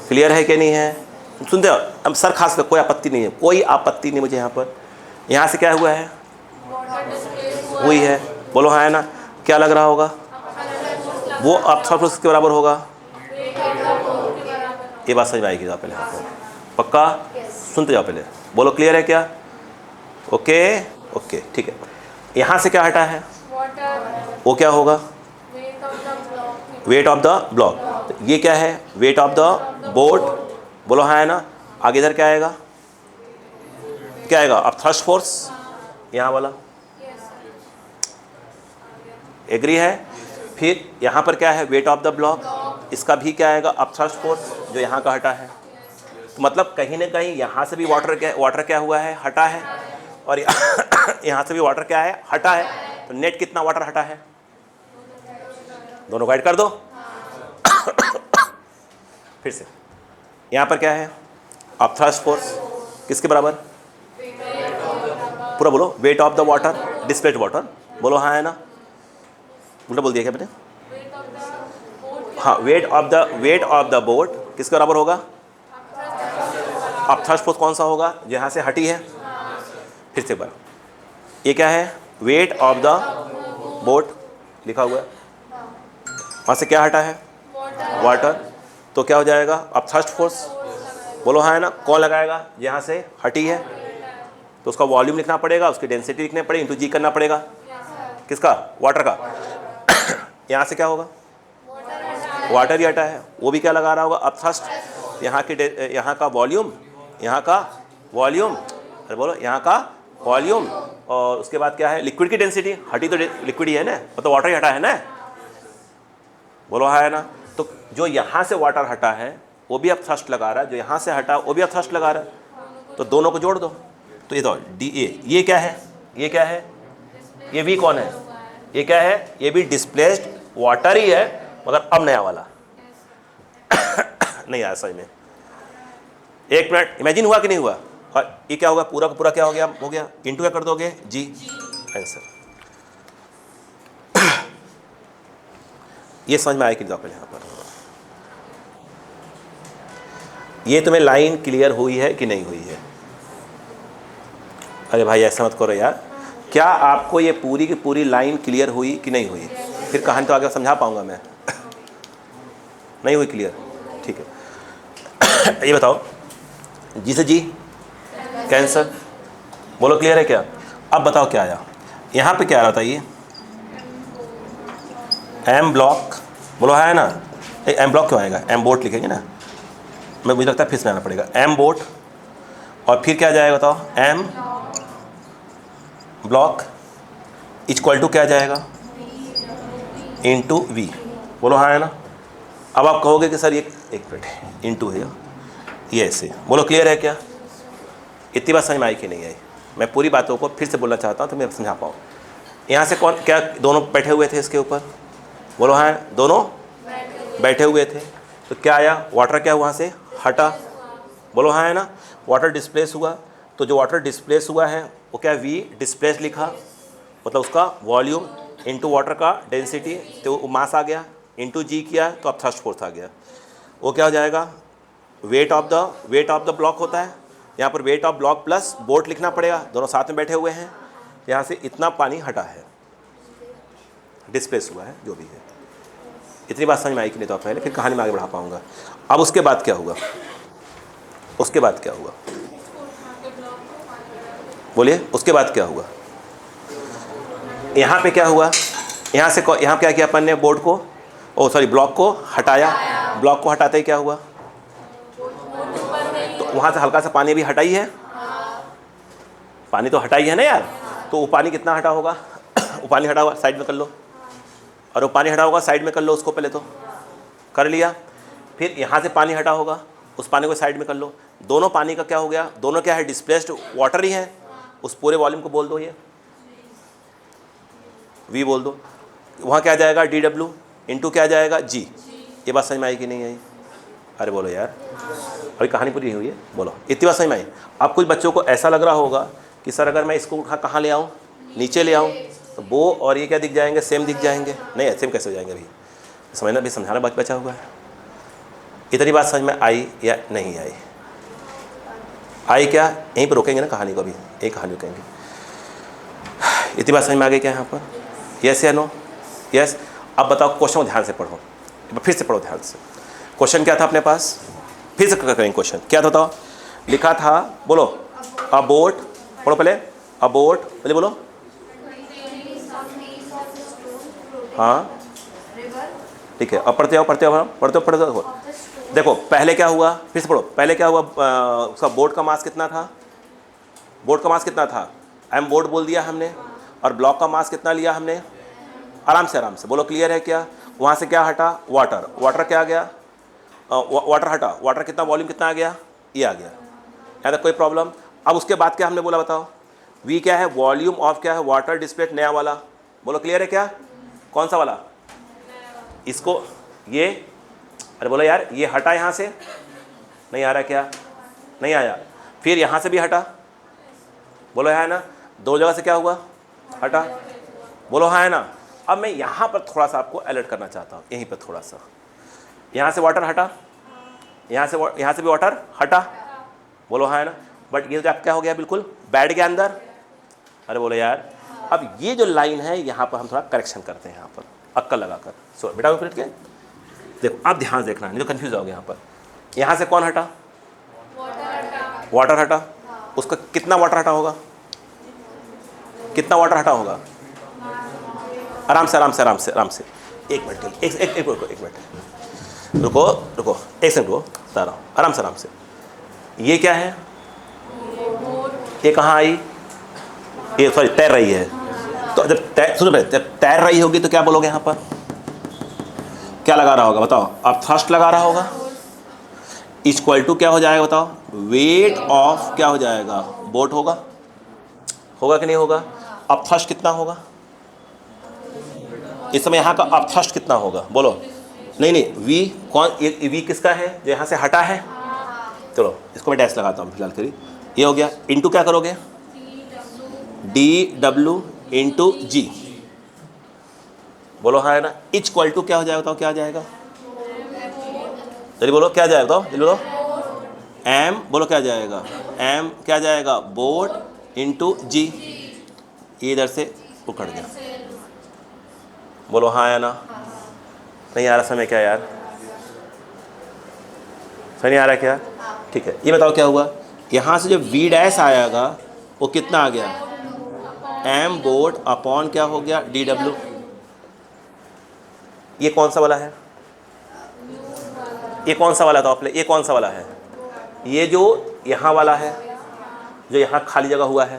क्लियर है कि नहीं है? सुनते हो? अब सर खास कर, कोई आपत्ति नहीं है, कोई आपत्ति नहीं मुझे यहाँ पर। यहाँ से क्या हुआ है? हुई है। बोलो हाँ है ना? क्या लग रहा होगा? वो अब थ्रस्ट फोर्स के बराबर होगा। ये बात समझ में आएगी पहले यहाँ पर, पक्का? सुनते जाओ पहले। बोलो क्लियर है क्या? ओके ठीक है। यहाँ से क्या हटा है? वो क्या होगा? Weight of the block. ये क्या है? Weight of the boat. बोलो हाँ है ना? आगे इधर क्या आएगा? क्या आएगा? अब थ्रस्ट फोर्स यहाँ वाला। एग्री है? फिर यहाँ पर क्या है? Weight of the block. इसका भी क्या आएगा? अब थ्रस्ट फोर्स जो यहाँ का हटा है। तो मतलब कहीं ना कहीं यहाँ से भी वाटर क्या हुआ है? हटा है। और यहाँ से भी वाटर क्या है? हटा है। तो नेट कितना वाटर हटा है? दोनों गाइड कर दो। फिर से यहाँ पर क्या है? अब थ्रस्ट फोर्स किसके बराबर? पूरा बोलो, weight of the water, displaced water. बोलो हाँ है ना? उल्टा बोल दिया क्या मैंने? हाँ, वेट ऑफ द बोट किसके बराबर होगा? अब थ्रस्ट फोर्स कौन सा होगा? जो यहाँ से हटी है। फिर से एक बार, ये क्या है? वेट ऑफ द बोट लिखा हुआ है। वहाँ से क्या हटा है? वाटर। तो क्या हो जाएगा? अब थ्रस्ट फोर्स। बोलो हाँ है ना? कौन लगाएगा? यहाँ से हटी है तो उसका वॉल्यूम लिखना पड़ेगा, उसकी डेंसिटी लिखनी पड़ेगी, इंटू जी करना पड़ेगा। किसका? वाटर का। यहाँ से क्या होगा? वाटर ही हटा है, वो भी क्या लगा रहा होगा? अब थ्रस्ट। यहाँ का वॉल्यूम, अरे बोलो यहाँ का वॉल्यूम। और उसके बाद क्या है? लिक्विड की डेंसिटी। हटी तो लिक्विड ही है ना, मतलब वाटर ही हटा है ना। बोलो हाँ है ना? तो जो यहाँ से वाटर हटा है वो भी अब थ्रस्ट लगा रहा है, जो यहाँ से हटा वो भी अब थ्रस्ट लगा रहा है। तो दोनों को जोड़ दो। तो ये तो ये क्या है? ये क्या है? ये भी कौन है? ये क्या है? ये भी डिस्प्लेस्ड वाटर ही है, मगर अब नया वाला। नहीं आया समझ में? एक मिनट, इमेजिन हुआ कि नहीं हुआ? और ये क्या होगा? पूरा का पूरा क्या हो गया? इंटू क्या कर दोगे? जी। आंसर। ये समझ में आया कि नहीं यहाँ पर? ये तुम्हें लाइन क्लियर हुई है कि नहीं हुई है? अरे भाई ऐसा मत करो यार। क्या आपको ये पूरी की पूरी लाइन क्लियर हुई कि नहीं हुई? फिर कहानी तो आगे समझा पाऊंगा मैं। नहीं हुई क्लियर? ठीक है। ये बताओ, जी से जी कैंसर। बोलो क्लियर है क्या? अब बताओ क्या आया यहाँ पे? क्या आ रहा था? ये एम ब्लॉक। बोलो है ना? एम ब्लॉक क्यों आएगा? एम बोट लिखेंगे ना, मुझे लगता है फिर से आना पड़ेगा। एम बोट और फिर क्या जाएगा बताओ? एम ब्लॉक इक्वल टू क्या आ जाएगा, इंटू वी। बोलो हाँ है ना। अब आप कहोगे कि सर ये एक मिनट इंटू है ये ऐसे, बोलो क्लियर है क्या? इतनी बात समझ में आई कि नहीं आई? मैं पूरी बातों को फिर से बोलना चाहता हूँ तो मैं समझा पाऊँ। यहाँ से कौन क्या दोनों बैठे हुए थे इसके ऊपर? बोलो हाँ, दोनों बैठे हुए थे। तो क्या आया, वाटर क्या वहाँ से हटा। बोलो हाँ है ना। वाटर डिस्प्लेस हुआ, तो जो वाटर डिस्प्लेस हुआ है वो क्या वी डिस्प्लेस लिखा, मतलब उसका वॉल्यूम इंटू वाटर का डेंसिटी, तो मास आ गया, इंटू जी किया तो अब थ्रस्ट फोर्स आ गया। वो क्या हो जाएगा, वेट ऑफ द ब्लॉक होता है। यहाँ पर weight of block plus boat लिखना पड़ेगा, दोनों साथ में बैठे हुए हैं। यहाँ से इतना पानी हटा है, डिस्प्लेस हुआ है, जो भी है। इतनी बात समझ में आई कि नहीं? तो पहले फिर कहानी में आगे बढ़ा पाऊंगा। अब उसके बाद क्या हुआ, उसके बाद क्या हुआ, बोलिए उसके बाद क्या हुआ? यहाँ पे क्या हुआ, यहाँ से यहाँ क्या किया अपन ने, बोर्ड को ब्लॉक को हटाया। ब्लॉक को हटाते ही क्या हुआ, तो वहाँ से हल्का सा पानी भी हटाई है, पानी तो हटाई है ना यार। तो वो पानी कितना हटा होगा वो पानी हटा हुआ साइड में कर लो, और वो पानी हटा होगा साइड में कर लो उसको, पहले तो कर लिया। फिर यहाँ से पानी हटा होगा, उस पानी को साइड में कर लो। दोनों पानी का क्या हो गया, दोनों क्या है, डिस्प्लेस्ड वाटर ही है। उस पूरे वॉल्यूम को बोल दो ये वी बोल दो। वहाँ क्या आ जाएगा, डी डब्ल्यू इंटू क्या आ जाएगा, जी। ये बात समझ में आई कि नहीं आई? अरे बोलो यार, अभी कहानी पूरी हुई है, बोलो इतनी बात समझ में आई? अब कुछ बच्चों को ऐसा लग रहा होगा कि सर अगर मैं इसको कहाँ ले आऊँ, नीचे ले आऊँ, तो वो और ये क्या दिख जाएंगे, सेम दिख जाएंगे। नहीं सेम कैसे हो जाएंगे अभी, समझना भी, समझाना बचा हुआ है। इतनी बात समझ में आई या नहीं आई? आई क्या? यहीं पर रोकेंगे ना कहानी को, अभी एक कहानी रोकेंगे। इतनी बात समझ में आ गई क्या यहाँ पर? यस या नो? यस। अब बताओ क्वेश्चन को ध्यान से पढ़ो, फिर से पढ़ो ध्यान से। क्वेश्चन क्या था अपने पास, फिर से करेंगे। क्वेश्चन क्या था बताओ, लिखा था, बोलो अ बोट, पढ़ो पहले, अ बोट पहले बोलो। हाँ ठीक है, अब पढ़ते हो। देखो पहले क्या हुआ, फिर से पढ़ो, पहले क्या हुआ, उसका बोट का मास कितना था, बोट का मास कितना था, एम बोट बोल दिया हमने, और ब्लॉक का मास कितना लिया हमने, आराम से बोलो क्लियर है क्या? वहाँ से क्या हटा, वाटर क्या आ गया, वाटर हटा, वाटर कितना, वॉल्यूम कितना आ गया, ये आ गया। यहाँ तक कोई प्रॉब्लम? अब उसके बाद क्या हमने बोला बताओ, वी क्या है, वॉल्यूम ऑफ क्या है, वाटर डिस्प्लेट नया वाला, बोलो क्लियर है क्या? कौन सा वाला, इसको ये, अरे बोलो यार ये हटा यहाँ से, नहीं आ रहा क्या? नहीं आया। फिर यहाँ से भी हटा, बोलो है ना, दो जगह से क्या हुआ, हटा, बोलो हाँ है ना। अब मैं यहाँ पर थोड़ा सा आपको अलर्ट करना चाहता हूँ, यहीं पर थोड़ा सा, यहाँ से वाटर हटा, यहाँ से भी वाटर हटा, बोलो हाँ है ना। बट ये तो क्या हो गया, बिल्कुल बैठ गया अंदर। अरे बोलो यार, अब ये जो लाइन है यहाँ पर हम थोड़ा करेक्शन करते हैं, यहाँ पर अक्कल लगाकर। सो बेटा उलट के देखो, आप ध्यान से देखना, नहीं तो कंफ्यूज होगे यहाँ पर। यहाँ से कौन हटा, वाटर हटा, उसका कितना वाटर हटा होगा, कितना वाटर हटा होगा, आराम से। एक मिनट, एक मिनट रुको, एक सेकंड रुको, बता रहा हूँ, आराम से। ये क्या है, ये कहाँ आई, ये सॉरी तैर रही है। तो जब तैर रही होगी तो क्या बोलोगे, यहाँ पर क्या लगा रहा होगा बताओ, अब थ्रस्ट लगा रहा होगा, इक्वल टू क्या हो जाएगा बताओ, वेट ऑफ क्या हो जाएगा, बोट होगा कि नहीं होगा? अब थ्रस्ट कितना होगा इस समय, यहाँ का अब थ्रस्ट कितना होगा बोलो? नहीं वी कौन, ये वी किसका है जो यहाँ से हटा है? चलो इसको मैं डैश लगाता हूँ फिलहाल करिए, ये हो गया। इंटू क्या करोगे, डी डब्ल्यू इंटू जी, बोलो हाँ है ना। इक्वल टू क्या हो जाएगा बताओ, क्या आ जाएगा, चलिए बोलो क्या जाएगा बताओ, बोलो एम, बोलो क्या जाएगा, एम क्या जाएगा, बोट इंटू जी। ये इधर से उकड़ गया, बोलो हाँ या ना। नहीं आ रहा समय क्या यार, सही नहीं आ रहा क्या? ठीक है, ये बताओ क्या हुआ, यहाँ से जो वी डैश आएगा वो कितना आ गया, एम बोट अपॉन क्या हो गया, डी डब्ल्यू। ये कौन सा वाला है, ये कौन सा वाला था आपने, ये कौन सा वाला है, ये जो यहाँ वाला है, जो यहाँ खाली जगह हुआ है,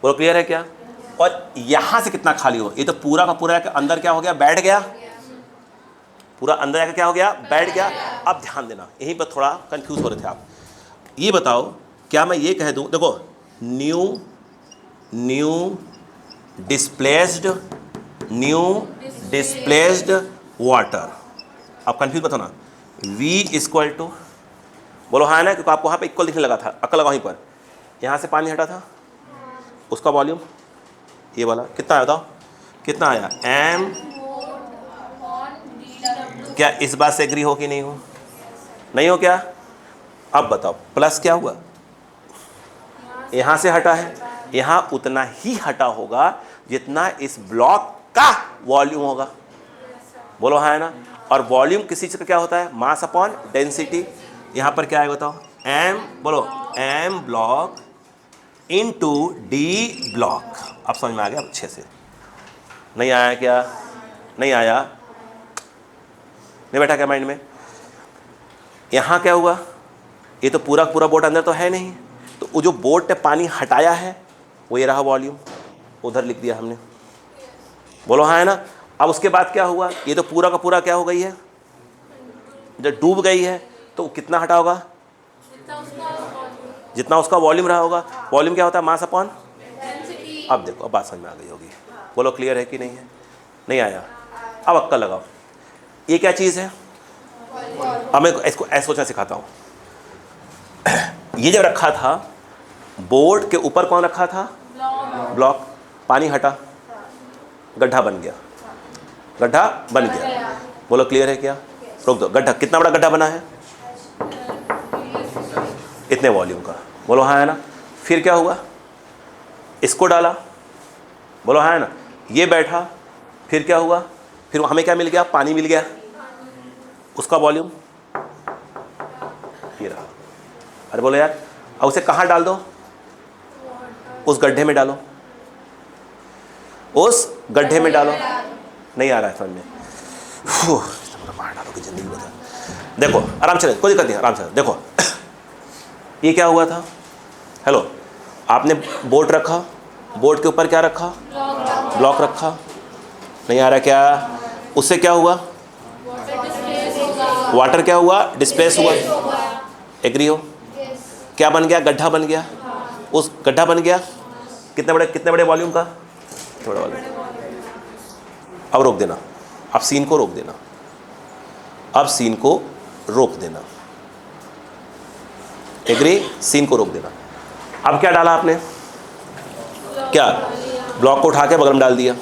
बोलो क्लियर है क्या? और यहाँ से कितना खाली हो, ये तो पूरा का पूरा अंदर क्या हो गया, बैठ गया, पूरा अंदर जाकर क्या हो गया, बैठ गया। अब ध्यान देना, यहीं पर थोड़ा कंफ्यूज हो रहे थे आप। ये बताओ, क्या मैं ये कह दूं, देखो न्यू डिस्प्लेस्ड वाटर, आप कंफ्यूज बताओ ना, V इक्वल टू, बोलो हाँ ना, क्योंकि आपको वहाँ पे इक्वल दिखने लगा था, अक्ल लगा वहीं पर, यहाँ से पानी हटा था, उसका वॉल्यूम ये वाला कितना आया बताओ, कितना आया, M। क्या इस बात से एग्री हो कि नहीं हो, नहीं हो क्या? अब बताओ प्लस क्या हुआ, यहाँ से हटा है, यहाँ उतना ही हटा होगा जितना इस ब्लॉक का वॉल्यूम होगा, बोलो हाँ है ना। और वॉल्यूम किसी चीज़ का क्या होता है, मास अपॉन डेंसिटी। यहाँ पर क्या है बताओ, M, बोलो M block into D block. अब समझ में आ गया अच्छे से, नहीं आया क्या, नहीं आया, नहीं बैठा क्या माइंड में? यहाँ क्या हुआ, ये तो पूरा पूरा बोट अंदर तो है नहीं, तो वो जो बोट ने पानी हटाया है वो ये रहा वॉल्यूम, उधर लिख दिया हमने, बोलो हाँ है ना। अब उसके बाद क्या हुआ, ये तो पूरा का पूरा क्या हो गई है, जब डूब गई है तो कितना हटा होगा, जितना उसका वॉल्यूम रहा होगा। वॉल्यूम क्या होता है, मास अपॉन। अब देखो, अब बात समझ में आ गई होगी, बोलो क्लियर है कि नहीं है, नहीं आया? अब अक्कल लगाओ, ये क्या चीज़ है, अब मैं इसको ऐसे सोचना सिखाता हूँ। ये जब रखा था बोर्ड के ऊपर, कौन रखा था, ब्लॉक, पानी हटा, गड्ढा बन गया, गड्ढा बन गया, बोलो क्लियर है क्या? रोक दो, गड्ढा कितना बड़ा गड्ढा बना है, इतने वॉल्यूम का, बोलो हाँ है ना। फिर क्या हुआ, इसको डाला, बोलो हाँ है ना, ये बैठा, फिर क्या हुआ, फिर हमें क्या मिल गया, पानी मिल गया, उसका वॉल्यूम ये रहा। अरे बोलो यार, अब उसे कहाँ डाल दो, उस गड्ढे में डालो, उस गड्ढे में डालो, नहीं आ रहा है समझ में, मार डालोगे जिंदगी बता। देखो आराम से, कोई दिक्कत नहीं, आराम से देखो। ये क्या हुआ था, हेलो, आपने बोट रखा, बोट के ऊपर क्या रखा, ब्लॉक रखा, नहीं आ रहा क्या? उससे क्या हुआ, वाटर क्या हुआ, डिस्प्लेस हुआ, एग्री हो? क्या बन गया, गड्ढा बन गया, उस गड्ढा बन गया कितने बड़े वॉल्यूम का, कितने बड़े वॉल्यूम। अब रोक देना, अब सीन को रोक देना, अब सीन को रोक देना, एग्री, सीन को रोक देना। अब क्या डाला आपने, क्या, ब्लॉक को उठा के बगल में डाल दिया,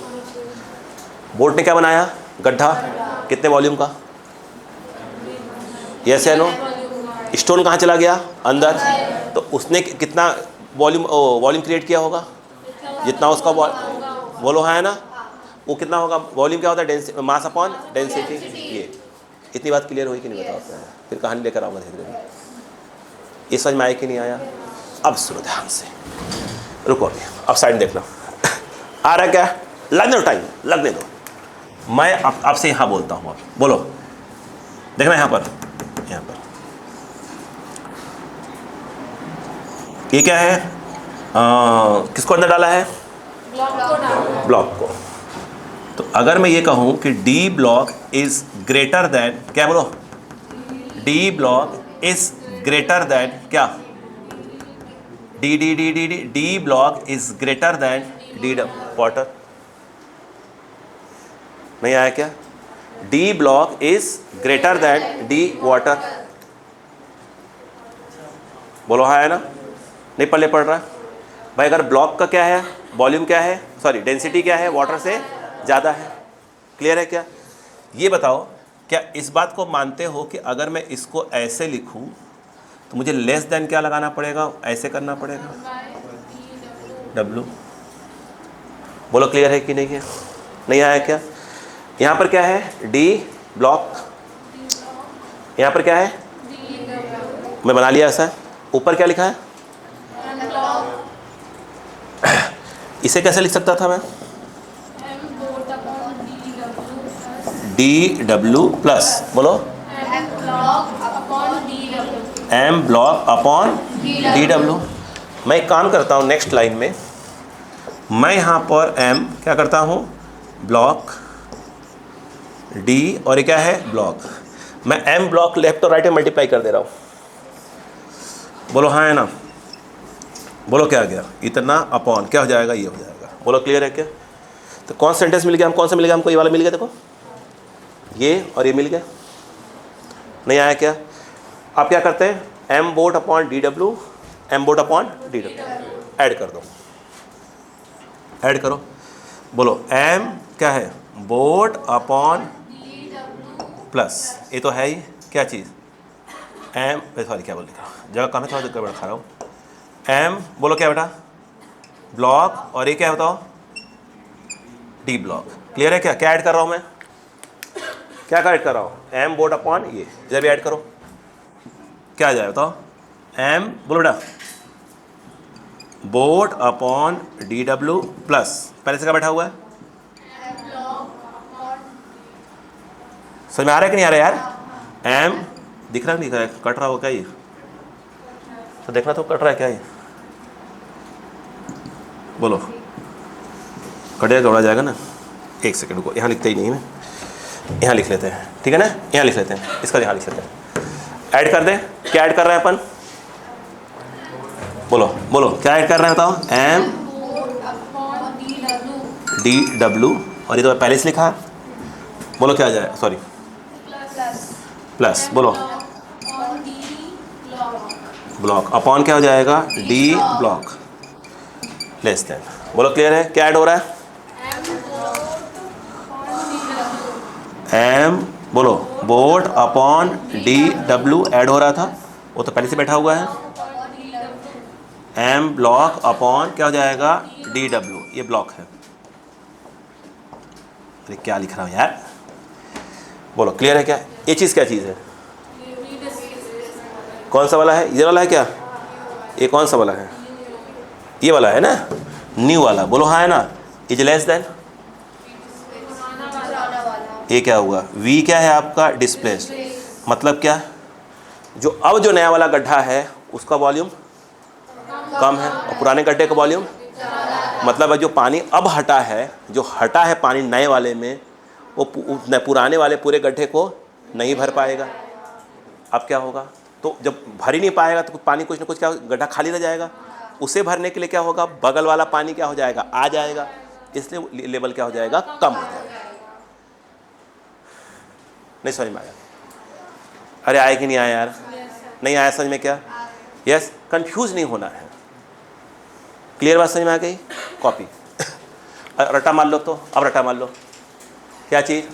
बोट ने क्या बनाया, गड्ढा, कितने वॉल्यूम का, यस या नो? स्टोन कहाँ चला गया, अंदर, तो उसने कितना वॉल्यूम क्रिएट किया होगा, जितना उसका बोलो हाँ है ना, वो कितना होगा, वॉल्यूम क्या होता है, मास अपॉन डेंसिटी। ये इतनी बात क्लियर हुई कि नहीं बताओ, फिर कहानी लेकर आऊँगा धीरे धीरे। ये समझ में आया कि नहीं आया? अब सुनो ध्यान से, रुको अभी, अब साइड देखना, आ रहा क्या, लगने दो टाइम, लगने दो। मैं आपसे यहाँ बोलता हूँ, आप बोलो, देखना यहाँ पर, यहाँ पर ये क्या है, किसको अंदर डाला है, ब्लॉक को। तो अगर मैं ये कहूँ कि D block is greater than, क्या बोलो, D block is greater than क्या, D block is greater than D water, नहीं आया क्या? D block is greater than D water, बोलो हाँ है ना, नहीं पल्ले पड़ रहा भाई। अगर ब्लॉक का क्या है, वॉल्यूम क्या है, सॉरी डेंसिटी क्या है, वाटर से ज़्यादा है, क्लियर है क्या? ये बताओ, क्या इस बात को मानते हो कि अगर मैं इसको ऐसे लिखूं तो मुझे लेस देन क्या लगाना पड़ेगा, ऐसे करना पड़ेगा, W, बोलो क्लियर है कि नहीं है, नहीं आया क्या? यहाँ पर क्या है, डी ब्लॉक, यहाँ पर क्या है, मैं बना लिया ऐसा, ऊपर क्या लिखा है, इसे कैसे लिख सकता था मैं, DW प्लस, बोलो M ब्लॉक अपॉन DW। मैं एक काम करता हूँ, नेक्स्ट लाइन में मैं यहाँ पर m क्या करता हूँ, ब्लॉक d, और ये क्या है, ब्लॉक। मैं m ब्लॉक लेफ्ट और राइट में मल्टीप्लाई कर दे रहा हूँ। बोलो हाँ है ना, बोलो क्या आ गया, इतना अपॉन क्या हो जाएगा, ये हो जाएगा। बोलो क्लियर है क्या? तो कौन सा सेंटेंस मिल गया, हम कौन सा मिल गया हमको, ये वाला मिल गया, देखो ये और ये मिल गया, नहीं आया क्या? आप क्या करते हैं, m boat upon D W, m boat upon D W add कर दो, ऐड करो। बोलो m क्या है, बोट अपॉन प्लस, ये तो है ही क्या चीज़, m, सॉरी क्या बोल रहा, जगह कम है थोड़ा गड़बड़ खा रहा हूँ। m बोलो क्या बेटा, ब्लॉक, और ये क्या है बताओ, d ब्लॉक। क्लियर है क्या? क्या ऐड कर रहा हूँ मैं, क्या ऐड कर रहा हूँ, m बोट अपॉन ये, इधर भी ऐड करो, क्या आ जाए बताओ, m बोलो बेटा, boat upon D W plus, पहले से क्या बैठा हुआ है, समझ में आ रहा है कि नहीं आ रहा है यार? m दिख रहा नहीं, कट रहा हो क्या ये, तो देखना तो कट रहा है क्या ये, बोलो कटेगा घबरा जाएगा ना। एक सेकंड को, यहाँ लिखते ही नहीं है, यहाँ लिख लेते हैं, ठीक है ना, यहाँ लिख लेते हैं, इसका यहाँ लिख लेते हैं, ऐड कर दें। क्या ऐड कर रहे हैं अपन, बोलो बोलो क्या ऐड कर रहे हैं बताओ, m डी डब्ल्यू, और ये तो पहले से लिखा, बोलो क्या आ जाए, सॉरी प्लस, बोलो ब्लॉक अपॉन क्या हो जाएगा, डी ब्लॉक लेस देन। बोलो क्लियर है, क्या ऐड हो रहा है, m बोलो boat upon D W add हो रहा था, वो तो पहले से बैठा हुआ है, m ब्लॉक अपॉन क्या हो जाएगा, डी डब्ल्यू, ये ब्लॉक है। अरे क्या लिख रहा हूँ यार, बोलो क्लियर है क्या? ये चीज़ क्या चीज़ है, कौन सा वाला है, ये वाला है क्या, ये कौन सा वाला है, ये वाला है ना, न्यू वाला। बोलो हाँ है ना, इज लेस देन, ये क्या हुआ, v क्या है आपका, डिस्प्लेस्ड, मतलब क्या, जो अब जो नया वाला गड्ढा है उसका वॉल्यूम कम है और पुराने गड्ढे का वॉल्यूम, मतलब जो पानी अब हटा है, जो हटा है पानी नए वाले में, वो पुराने वाले पूरे गड्ढे को नहीं भर पाएगा। अब क्या होगा, तो जब भर ही नहीं पाएगा तो पानी कुछ ना कुछ क्या, गड्ढा खाली रह जाएगा, उसे भरने के लिए क्या होगा, बगल वाला पानी क्या हो जाएगा, आ जाएगा, इसलिए लेवल क्या हो जाएगा, कम हो जाएगा। नहीं समझ में आया? अरे आया कि नहीं आया यार, नहीं आया समझ में क्या, यस, कंफ्यूज नहीं होना है। क्लियर बात समझ में आ गई? कॉपी रटा मान लो, तो अब रटा मान लो, क्या चीज़,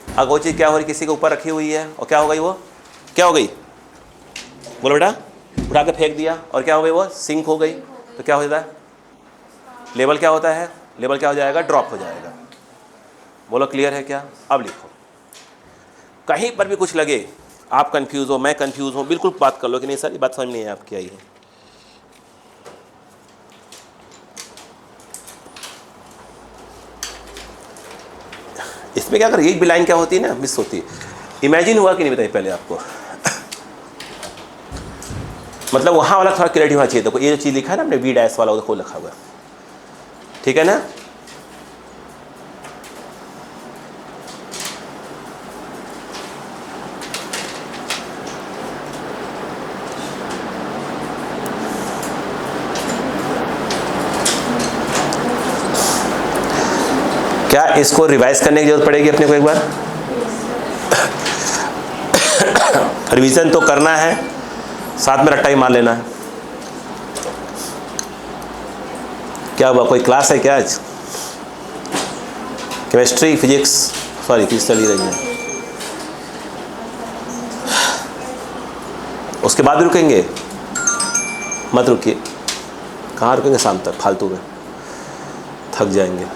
अगर वो चीज़ क्या हो रही, किसी के ऊपर रखी हुई है और क्या हो गई, वो क्या हो गई, बोलो बेटा, उठा के फेंक दिया और क्या हो गई, वो सिंक हो गई, तो क्या हो जाता है, लेवल क्या होता है, लेवल क्या हो जाएगा, ड्रॉप हो जाएगा। बोलो क्लियर है क्या? अब लिखो, कहीं पर भी कुछ लगे, आप कंफ्यूज हो, मैं कंफ्यूज हूँ, बिल्कुल बात कर लो कि नहीं सर ये बात समझ नहीं है आपकी आई है। इसमें क्या कर, एक भी लाइन क्या होती है ना, मिस होती है। इमेजिन हुआ कि नहीं बताइए पहले आपको मतलब वहाँ वाला थोड़ा क्लियरिटी होना चाहिए। देखो ये जो चीज़ लिखा है ना हमने, वी डैश वाला, वो देखो लिखा हुआ है, ठीक है ना। क्या इसको रिवाइज करने की जरूरत पड़ेगी अपने को एक बार? रिवीजन तो करना है, साथ में रट्टा ही मार लेना है। क्या हुआ, कोई क्लास है क्या आज? केमिस्ट्री, फिजिक्स, सॉरी फिजिक्स चली रही है, उसके बाद रुकेंगे? मत रुकिए, कहाँ रुकेंगे शाम तक फालतू में, थक जाएंगे।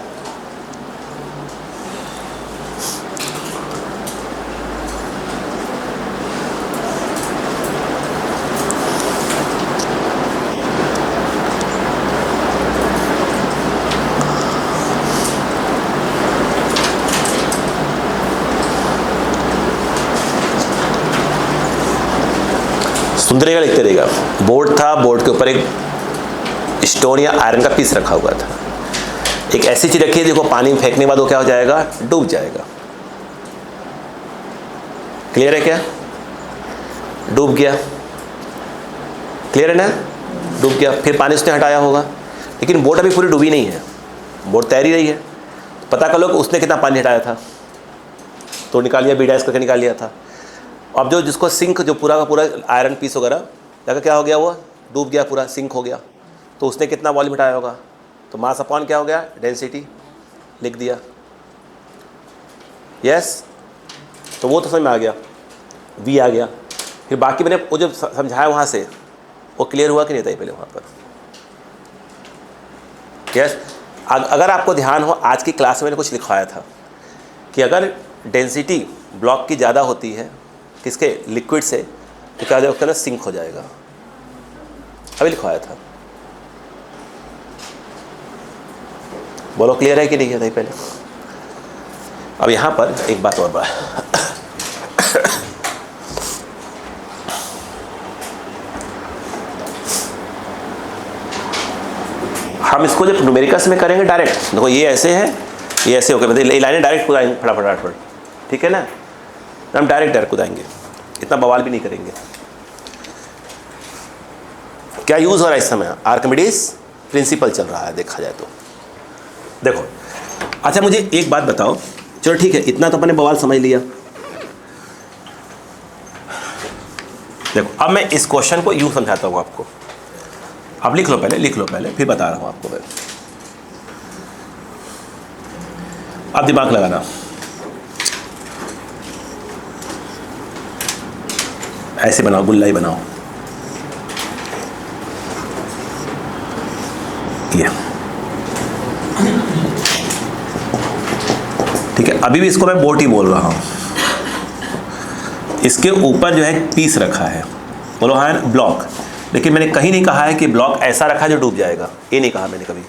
सुनते रहेगा, लिखते रहेगा। बोर्ड था, बोर्ड के ऊपर एक स्टोन या आयरन का पीस रखा हुआ था, एक ऐसी चीज़ रखिए देखो पानी में फेंकने के बाद वो क्या हो जाएगा, डूब जाएगा। क्लियर है क्या? डूब गया, क्लियर है ना? डूब गया, फिर पानी उसने हटाया होगा, लेकिन बोट अभी पूरी डूबी नहीं है, बोट तैर ही रही है। पता कर लो कि उसने कितना पानी हटाया था, तो निकाल लिया, बी डैश करके निकाल लिया था। अब जो जिसको सिंक, जो पूरा का पूरा आयरन पीस वगैरह जाकर क्या हो गया, वो डूब गया, पूरा सिंक हो गया, तो उसने कितना वॉल्यूम हटाया होगा, तो मास अपॉन क्या हो गया, डेंसिटी लिख दिया। यस, तो वो तो समझ में आ गया, वी आ गया। फिर बाकी मैंने वो जो समझाया वहाँ से वो क्लियर हुआ कि नहीं था पहले वहाँ पर? यस, अगर आपको ध्यान हो आज की क्लास में मैंने कुछ लिखवाया था कि अगर डेंसिटी ब्लॉक की ज़्यादा होती है किसके, लिक्विड से, तो क्या हो जाएगा, उसका ना सिंक हो जाएगा। अभी लिखवाया था, बोलो क्लियर है कि नहीं है था पहले? अब यहाँ पर एक बात और बड़ा हम इसको जब न्यूमेरिकल्स में करेंगे डायरेक्ट, देखो ये ऐसे है, ये ऐसे होकर मतलब ये लाइनें डायरेक्ट कुदाएंगे फटाफट, ठीक है ना? हम डायरेक्ट कुदाएंगे, इतना बवाल भी नहीं करेंगे। क्या यूज़ हो रहा है इस समय? आर्किमिडीज प्रिंसिपल चल रहा है देखा जाए तो। देखो अच्छा मुझे एक बात बताओ, चलो ठीक है इतना तो अपने बवाल समझ लिया। देखो अब मैं इस क्वेश्चन को यूँ समझाता हूँ आपको, आप लिख लो पहले, लिख लो पहले, फिर बता रहा हूँ आपको मैं। अब दिमाग लगाना, ऐसे बनाओ, गुल्ला ही बनाओ, ये ठीक है। अभी भी इसको मैं बोट ही बोल रहा हूँ, इसके ऊपर जो है पीस रखा है, बोलो हाँ ब्लॉक, लेकिन मैंने कहीं नहीं कहा है कि ब्लॉक ऐसा रखा है जो डूब जाएगा, ये नहीं कहा मैंने कभी,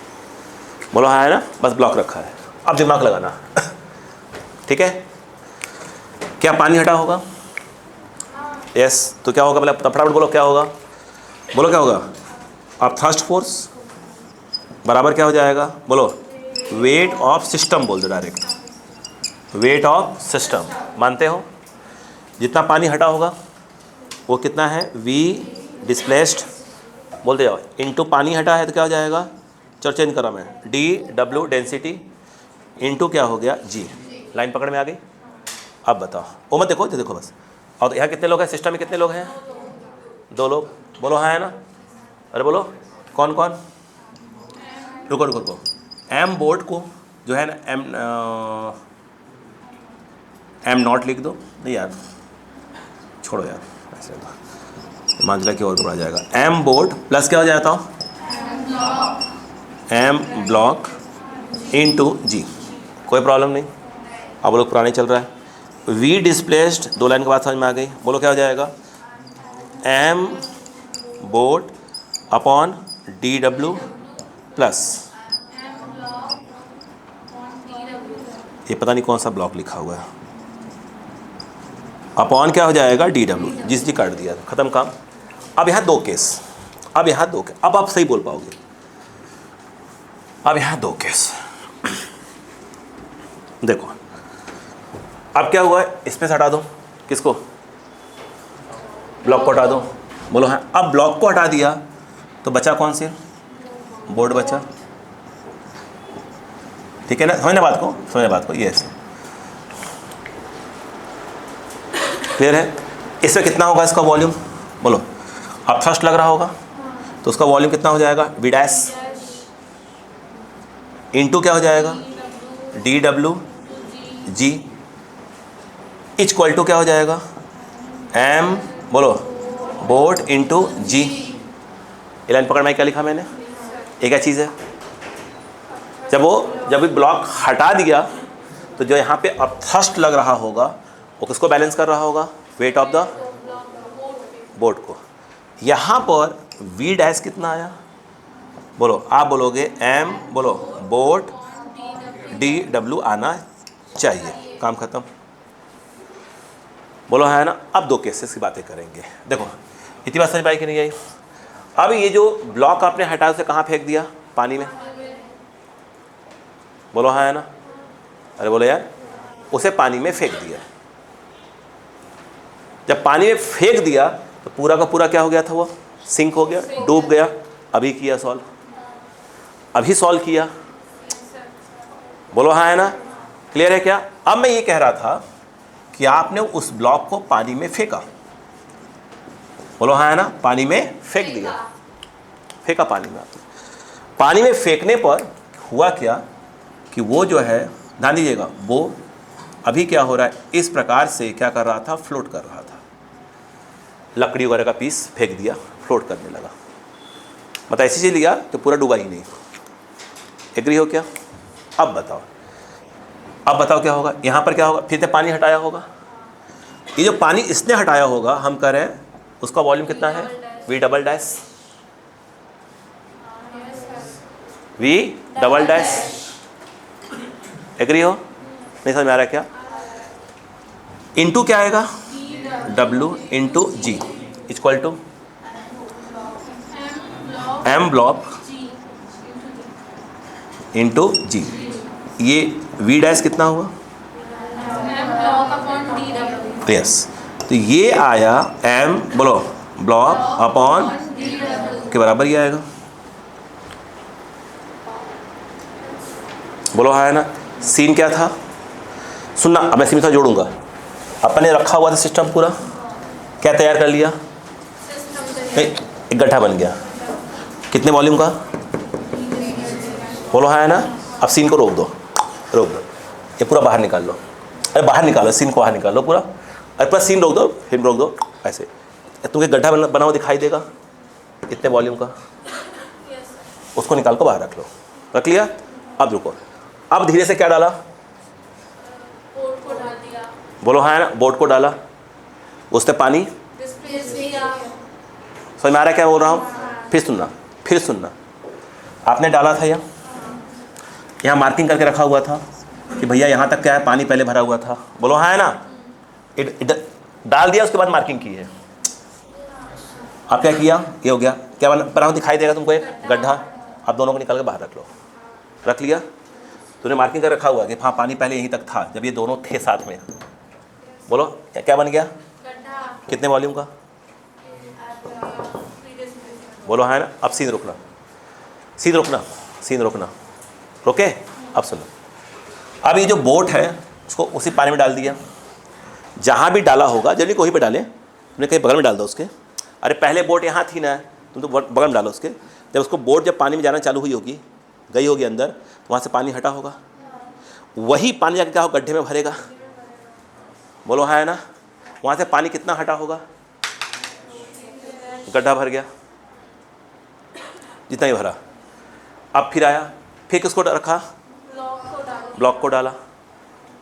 बोलो हाँ है ना, बस ब्लॉक रखा है। अब दिमाग लगाना ठीक है। क्या पानी हटा होगा? यस, तो क्या होगा, मतलब फटाफट बोलो क्या होगा, बोलो क्या होगा, अब थ्रस्ट फोर्स बराबर क्या हो जाएगा, बोलो वेट ऑफ सिस्टम बोल दो डायरेक्ट, वेट ऑफ सिस्टम। मानते हो? जितना पानी हटा होगा वो कितना है, वी डिस्प्लेस्ड बोलते जाओ, इनटू पानी हटा है तो क्या हो जाएगा, चलो चेंज करा मैं, डी डब्ल्यू डेंसिटी इनटू क्या हो गया, जी। लाइन पकड़ में आ गई? अब बताओ, वो मत देखो, देखो बस। और यहाँ कितने लोग हैं, सिस्टम में कितने लोग हैं, 2 लोग, बोलो हाँ है ना? अरे बोलो कौन कौन, रुको रुको रुको, एम बोर्ड को जो है ना एम नॉट लिख दो, नहीं यार छोड़ो यार, ऐसे मांझला की ओर बढ़ा जाएगा, एम बोर्ड प्लस क्या हो जाता हूँ, एम ब्लॉक इनटू जी, कोई प्रॉब्लम नहीं। अब लोग पुराने चल रहा है, वी डिस्प्लेस्ड 2 लाइन के बाद समझ में आ गई, बोलो क्या हो जाएगा, M boat upon D W plus, ये पता नहीं कौन सा ब्लॉक लिखा हुआ है, अपॉन क्या हो जाएगा, डी डब्ल्यू, जिस जी काट दिया, खत्म काम। अब यहाँ 2 केस, अब यहाँ 2 केस, अब आप सही बोल पाओगे। अब यहाँ 2 केस देखो, अब क्या हुआ है, इसमें से हटा दो, किसको, ब्लॉक को हटा दो, बोलो हाँ। अब ब्लॉक को हटा दिया तो बचा कौन से, बोर्ड बचा, ठीक है ना? समझना बात को, समझना बात को, ये ऐसे क्लियर है? इसमें कितना होगा इसका वॉल्यूम, बोलो। अब थ्रस्ट लग रहा होगा तो उसका वॉल्यूम कितना हो जाएगा, वी डैश इनटू क्या हो जाएगा, D W G is equal to क्या हो जाएगा, एम बोलो बोट इनटू जी। ये लाइन पकड़ में क्या लिखा मैंने, एक क्या चीज़ है, जब ब्लॉक हटा दिया तो जो यहाँ पे अब थ्रस्ट लग रहा होगा वो किसको बैलेंस कर रहा होगा, वेट ऑफ द बोट को। यहाँ पर वी डैश कितना आया, बोलो आप बोलोगे एम बोलो बोट डी डब्ल्यू आना चाहिए, काम खत्म, बोलो है ना? अब 2 केसेस की बातें करेंगे। देखो इतनी बात समझ पाई कि नहीं आई? अब ये जो ब्लॉक आपने हटाया उसे कहाँ फेंक दिया, पानी में, बोलो हाँ है ना? अरे बोलो यार, उसे पानी में फेंक दिया। जब पानी में फेंक दिया तो पूरा का पूरा क्या हो गया था, वो सिंक हो गया, डूब गया। अभी किया सॉल्व, अभी सॉल्व किया। बोलो हाँ है ना? क्लियर है क्या? अब मैं ये कह रहा था कि आपने उस ब्लॉक को पानी में फेंका। बोलो हाँ है ना? पानी में फेंक दिया, फेंका पानी में। पानी में फेंकने पर हुआ क्या कि वो जो है, ध्यान दीजिएगा, वो अभी क्या हो रहा है, इस प्रकार से क्या कर रहा था, फ्लोट कर रहा था। लकड़ी वगैरह का पीस फेंक दिया, फ्लोट करने लगा। मतलब ऐसी चीज लिया तो पूरा डूबा ही नहीं। एग्री हो क्या? अब बताओ, अब बताओ क्या होगा यहाँ पर? क्या होगा? फिर से पानी हटाया होगा। ये जो पानी इसने हटाया होगा, हम कह रहे हैं उसका वॉल्यूम कितना है, V double dash, V double dash. Agree हो? नहीं समझ में आ रहा है क्या? इंटू क्या आएगा, W into G equal to M block into G. ये वी डैश कितना हुआ, यस, तो ये आया एम बोलो ब्लॉक अपॉन के बराबर ही आएगा। बोलो हाँ है ना? सीन क्या था, सुनना, अब मैं सीन था जोड़ूंगा। अपन ने रखा हुआ था सिस्टम पूरा, क्या तैयार कर लिया, एक गड्ढा बन गया। कितने वॉल्यूम का? बोलो हाँ है ना? अब सीन को रोक दो, रोक दो, ये पूरा बाहर निकाल लो। अरे बाहर निकालो, सीन को बाहर निकाल लो पूरा। अरे पूरा सीन रोक दो, फिर रोक दो, ऐसे तुम्हें गड्ढा बना हुआ दिखाई देगा इतने वॉल्यूम का, उसको निकाल को बाहर रख लो। रख लिया? अब रुको, अब धीरे से क्या डाला, बोलो हाँ है ना? बोर्ड को डाला, उससे पानी समझ में आ रहा है क्या बोल रहा हूँ? फिर सुनना, फिर सुनना। आपने डाला था यहाँ मार्किंग करके रखा हुआ था कि भैया यहाँ तक क्या है, पानी पहले भरा हुआ था। बोलो हाँ है ना? डाल दिया, उसके बाद मार्किंग की है। आप क्या किया, ये हो गया, क्या बना दिखाई देगा तुमको, एक गड्ढा। आप दोनों को निकाल के बाहर रख लो। रख लिया? तूने मार्किंग कर रखा हुआ कि हाँ पानी पहले यहीं तक था जब ये दोनों थे साथ में। बोलो क्या बन गया, कितने वॉल्यूम का? बोलो हाँ है ना? अब सीन रुकना, सीन रुकना, सीन रुकना, रोके? अब सुनो, अब ये जो बोट है उसको उसी पानी में डाल दिया। जहाँ भी डाला होगा, जल्दी कोई पे डाले, तुमने कहीं बगल में डाल दो उसके। अरे पहले बोट यहाँ थी ना, तुम तो बगल में डालो उसके। जब उसको बोट जब पानी में जाना चालू हुई होगी, गई होगी अंदर, तो वहाँ से पानी हटा होगा, वही पानी जाकर क्या हो, गड्ढे में भरेगा। बोलो हाँ है ना? वहाँ से पानी कितना हटा होगा, गड्ढा भर गया जितना ही भरा। अब फिर आया, फिर किसको रखा, ब्लॉक को डाला,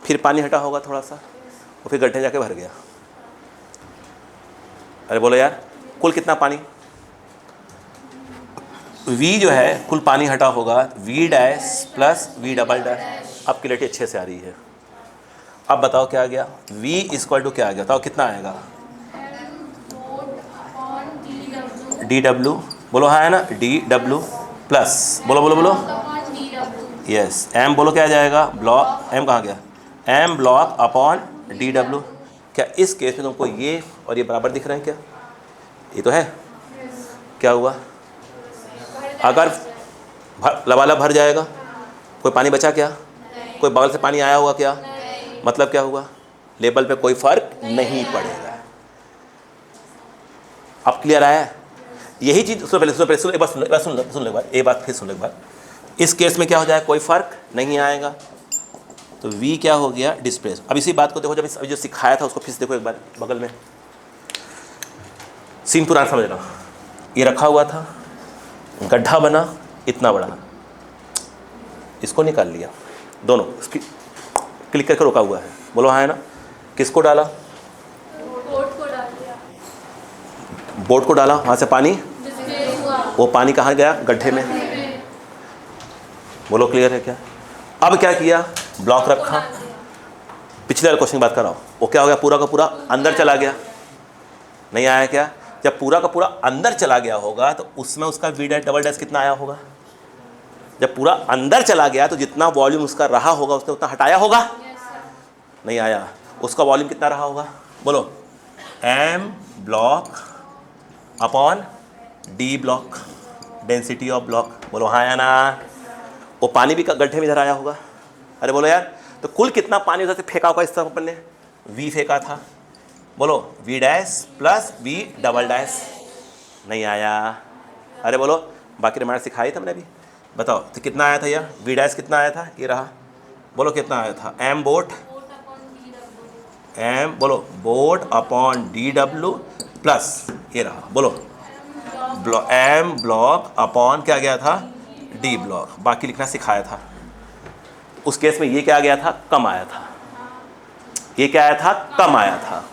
फिर पानी हटा होगा थोड़ा सा, और फिर गड्ढे जाके भर गया। अरे बोलो यार, कुल कितना पानी, V जो है कुल पानी हटा होगा V dash plus V double dash. अब क्लियरिटी अच्छे से आ रही है। अब बताओ क्या आ गया, V इक्वल टू क्या आ गया, बताओ कितना आएगा, DW। बोलो हाँ है ना? DW प्लस, बोलो बोलो बोलो, यस, M बोलो क्या आ जाएगा, ब्लॉक, M कहाँ गया, M ब्लॉक अपॉन DW। क्या इस केस में तुमको ये और ये बराबर दिख रहे हैं क्या? ये तो है। क्या हुआ, अगर लबालब भर जाएगा, कोई पानी बचा क्या, कोई बगल से पानी आया होगा क्या, मतलब क्या हुआ, लेवल पे कोई फर्क नहीं पड़ेगा। अब क्लियर आया? यही चीज सुनो पहले सुनो, एक बार सुन लो एक बार, एक बात फिर सुन लो एक बार। इस केस में क्या हो जाएगा, कोई फर्क नहीं आएगा, तो V क्या हो गया, डिस्प्लेस। अब इसी बात को देखो, जब अभी जो सिखाया था उसको फिर से देखो एक बार बगल में, सीन पुराना समझना। ये रखा हुआ था, गड्ढा बना इतना बड़ा, इसको निकाल लिया, दोनों इसकी क्लिक करके रोका हुआ है। बोलो हाँ है ना? किसको डाला, बोट को डाल दिया, बोट को डाला, वहाँ से पानी, वो पानी कहाँ गया, गड्ढे में। बोलो क्लियर है क्या? अब क्या किया, ब्लॉक रखा, पिछले वाले क्वेश्चन की बात कर रहा हूँ, वो क्या हो गया, पूरा का पूरा अंदर चला गया, नहीं आया क्या? जब पूरा का पूरा अंदर चला गया होगा तो उसमें उसका V डैश डबल डैश कितना आया होगा, जब पूरा अंदर चला गया तो जितना वॉल्यूम उसका रहा होगा उसने उतना हटाया होगा, नहीं आया। उसका वॉल्यूम कितना रहा होगा, बोलो, m block upon d block, density of block, बोलो हाँ या ना। वो पानी भी गड्ढे में इधर आया होगा, अरे बोलो यार, तो कुल कितना पानी उधर से फेंका होगा इस तरफ अपन ने, v फेंका था, बोलो v dash plus v double dash, नहीं आया। अरे बोलो, बाकी रामायण सिखाई था मैंने अभी, बताओ तो कितना आया था यार, v डैश कितना आया था, ये रहा, बोलो कितना आया था, m बोट, m बोलो boat upon D W plus ये रहा, बोलो m ब्लॉक अपॉन क्या गया था, d ब्लॉक, बाकी लिखना सिखाया था। उस केस में ये क्या आ गया था, कम आया था, ये क्या आया था, कम आया था,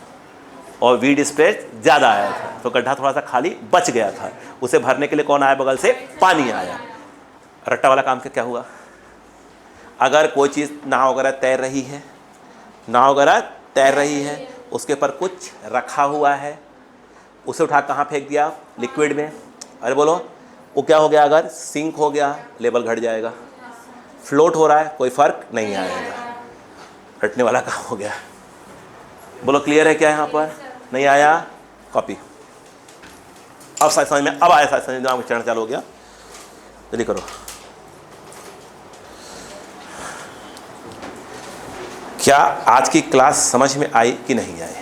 और v डिस्प्लेस ज़्यादा आया था, तो गड्ढा थोड़ा सा खाली बच गया था। उसे भरने के लिए कौन आया बगल से, पानी आया। रट्टा वाला काम क्या हुआ, अगर कोई चीज़ नाव वगैरह तैर रही है, नाव वगैरह तैर रही है, उसके ऊपर कुछ रखा हुआ है, उसे उठा कहाँ फेंक दिया, लिक्विड में, अरे बोलो वो क्या हो गया, अगर सिंक हो गया लेवल घट जाएगा, फ्लोट हो रहा है कोई फ़र्क नहीं आएगा, रटने वाला काम हो गया। बोलो क्लियर है क्या यहाँ पर, नहीं आया, कॉपी। अब साइंस समझ में, अब आया साइंस समझ में, दिमाग में चढ़ना चालू हो गया, जल्दी करो। क्या आज की क्लास समझ में आई कि नहीं आई,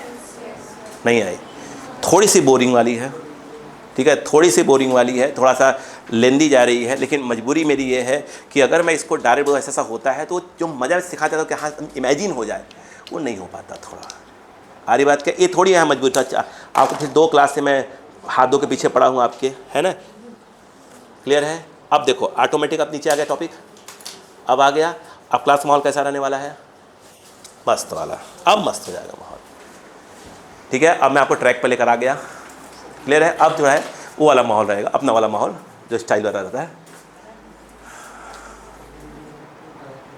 नहीं आई, थोड़ी सी बोरिंग वाली है, ठीक है, थोड़ी सी बोरिंग वाली है, थोड़ा सा लेंदी जा रही है, लेकिन मजबूरी मेरी ये है कि अगर मैं इसको डायरेक्ट ऐसा होता है तो जो मज़ा सिखाता था कि हाँ इमेजिन हो जाए, वो नहीं हो पाता। थोड़ा आ रही बात क्या, ये थोड़ी है मजबूरी था। आपको फिर 2 क्लास से मैं हाथ धो के पीछे पड़ा हूँ आपके, है ना, क्लियर है। अब देखो ऑटोमेटिक अब नीचे आ गया टॉपिक, अब आ गया। अब क्लास माहौल कैसा रहने वाला है, मस्त वाला, अब मस्त हो जाएगा माहौल, ठीक है। अब मैं आपको ट्रैक पे लेकर आ गया, क्लियर है। अब जो है वो वाला माहौल रहेगा, अपना वाला माहौल जो स्टाइल वाला रहता है।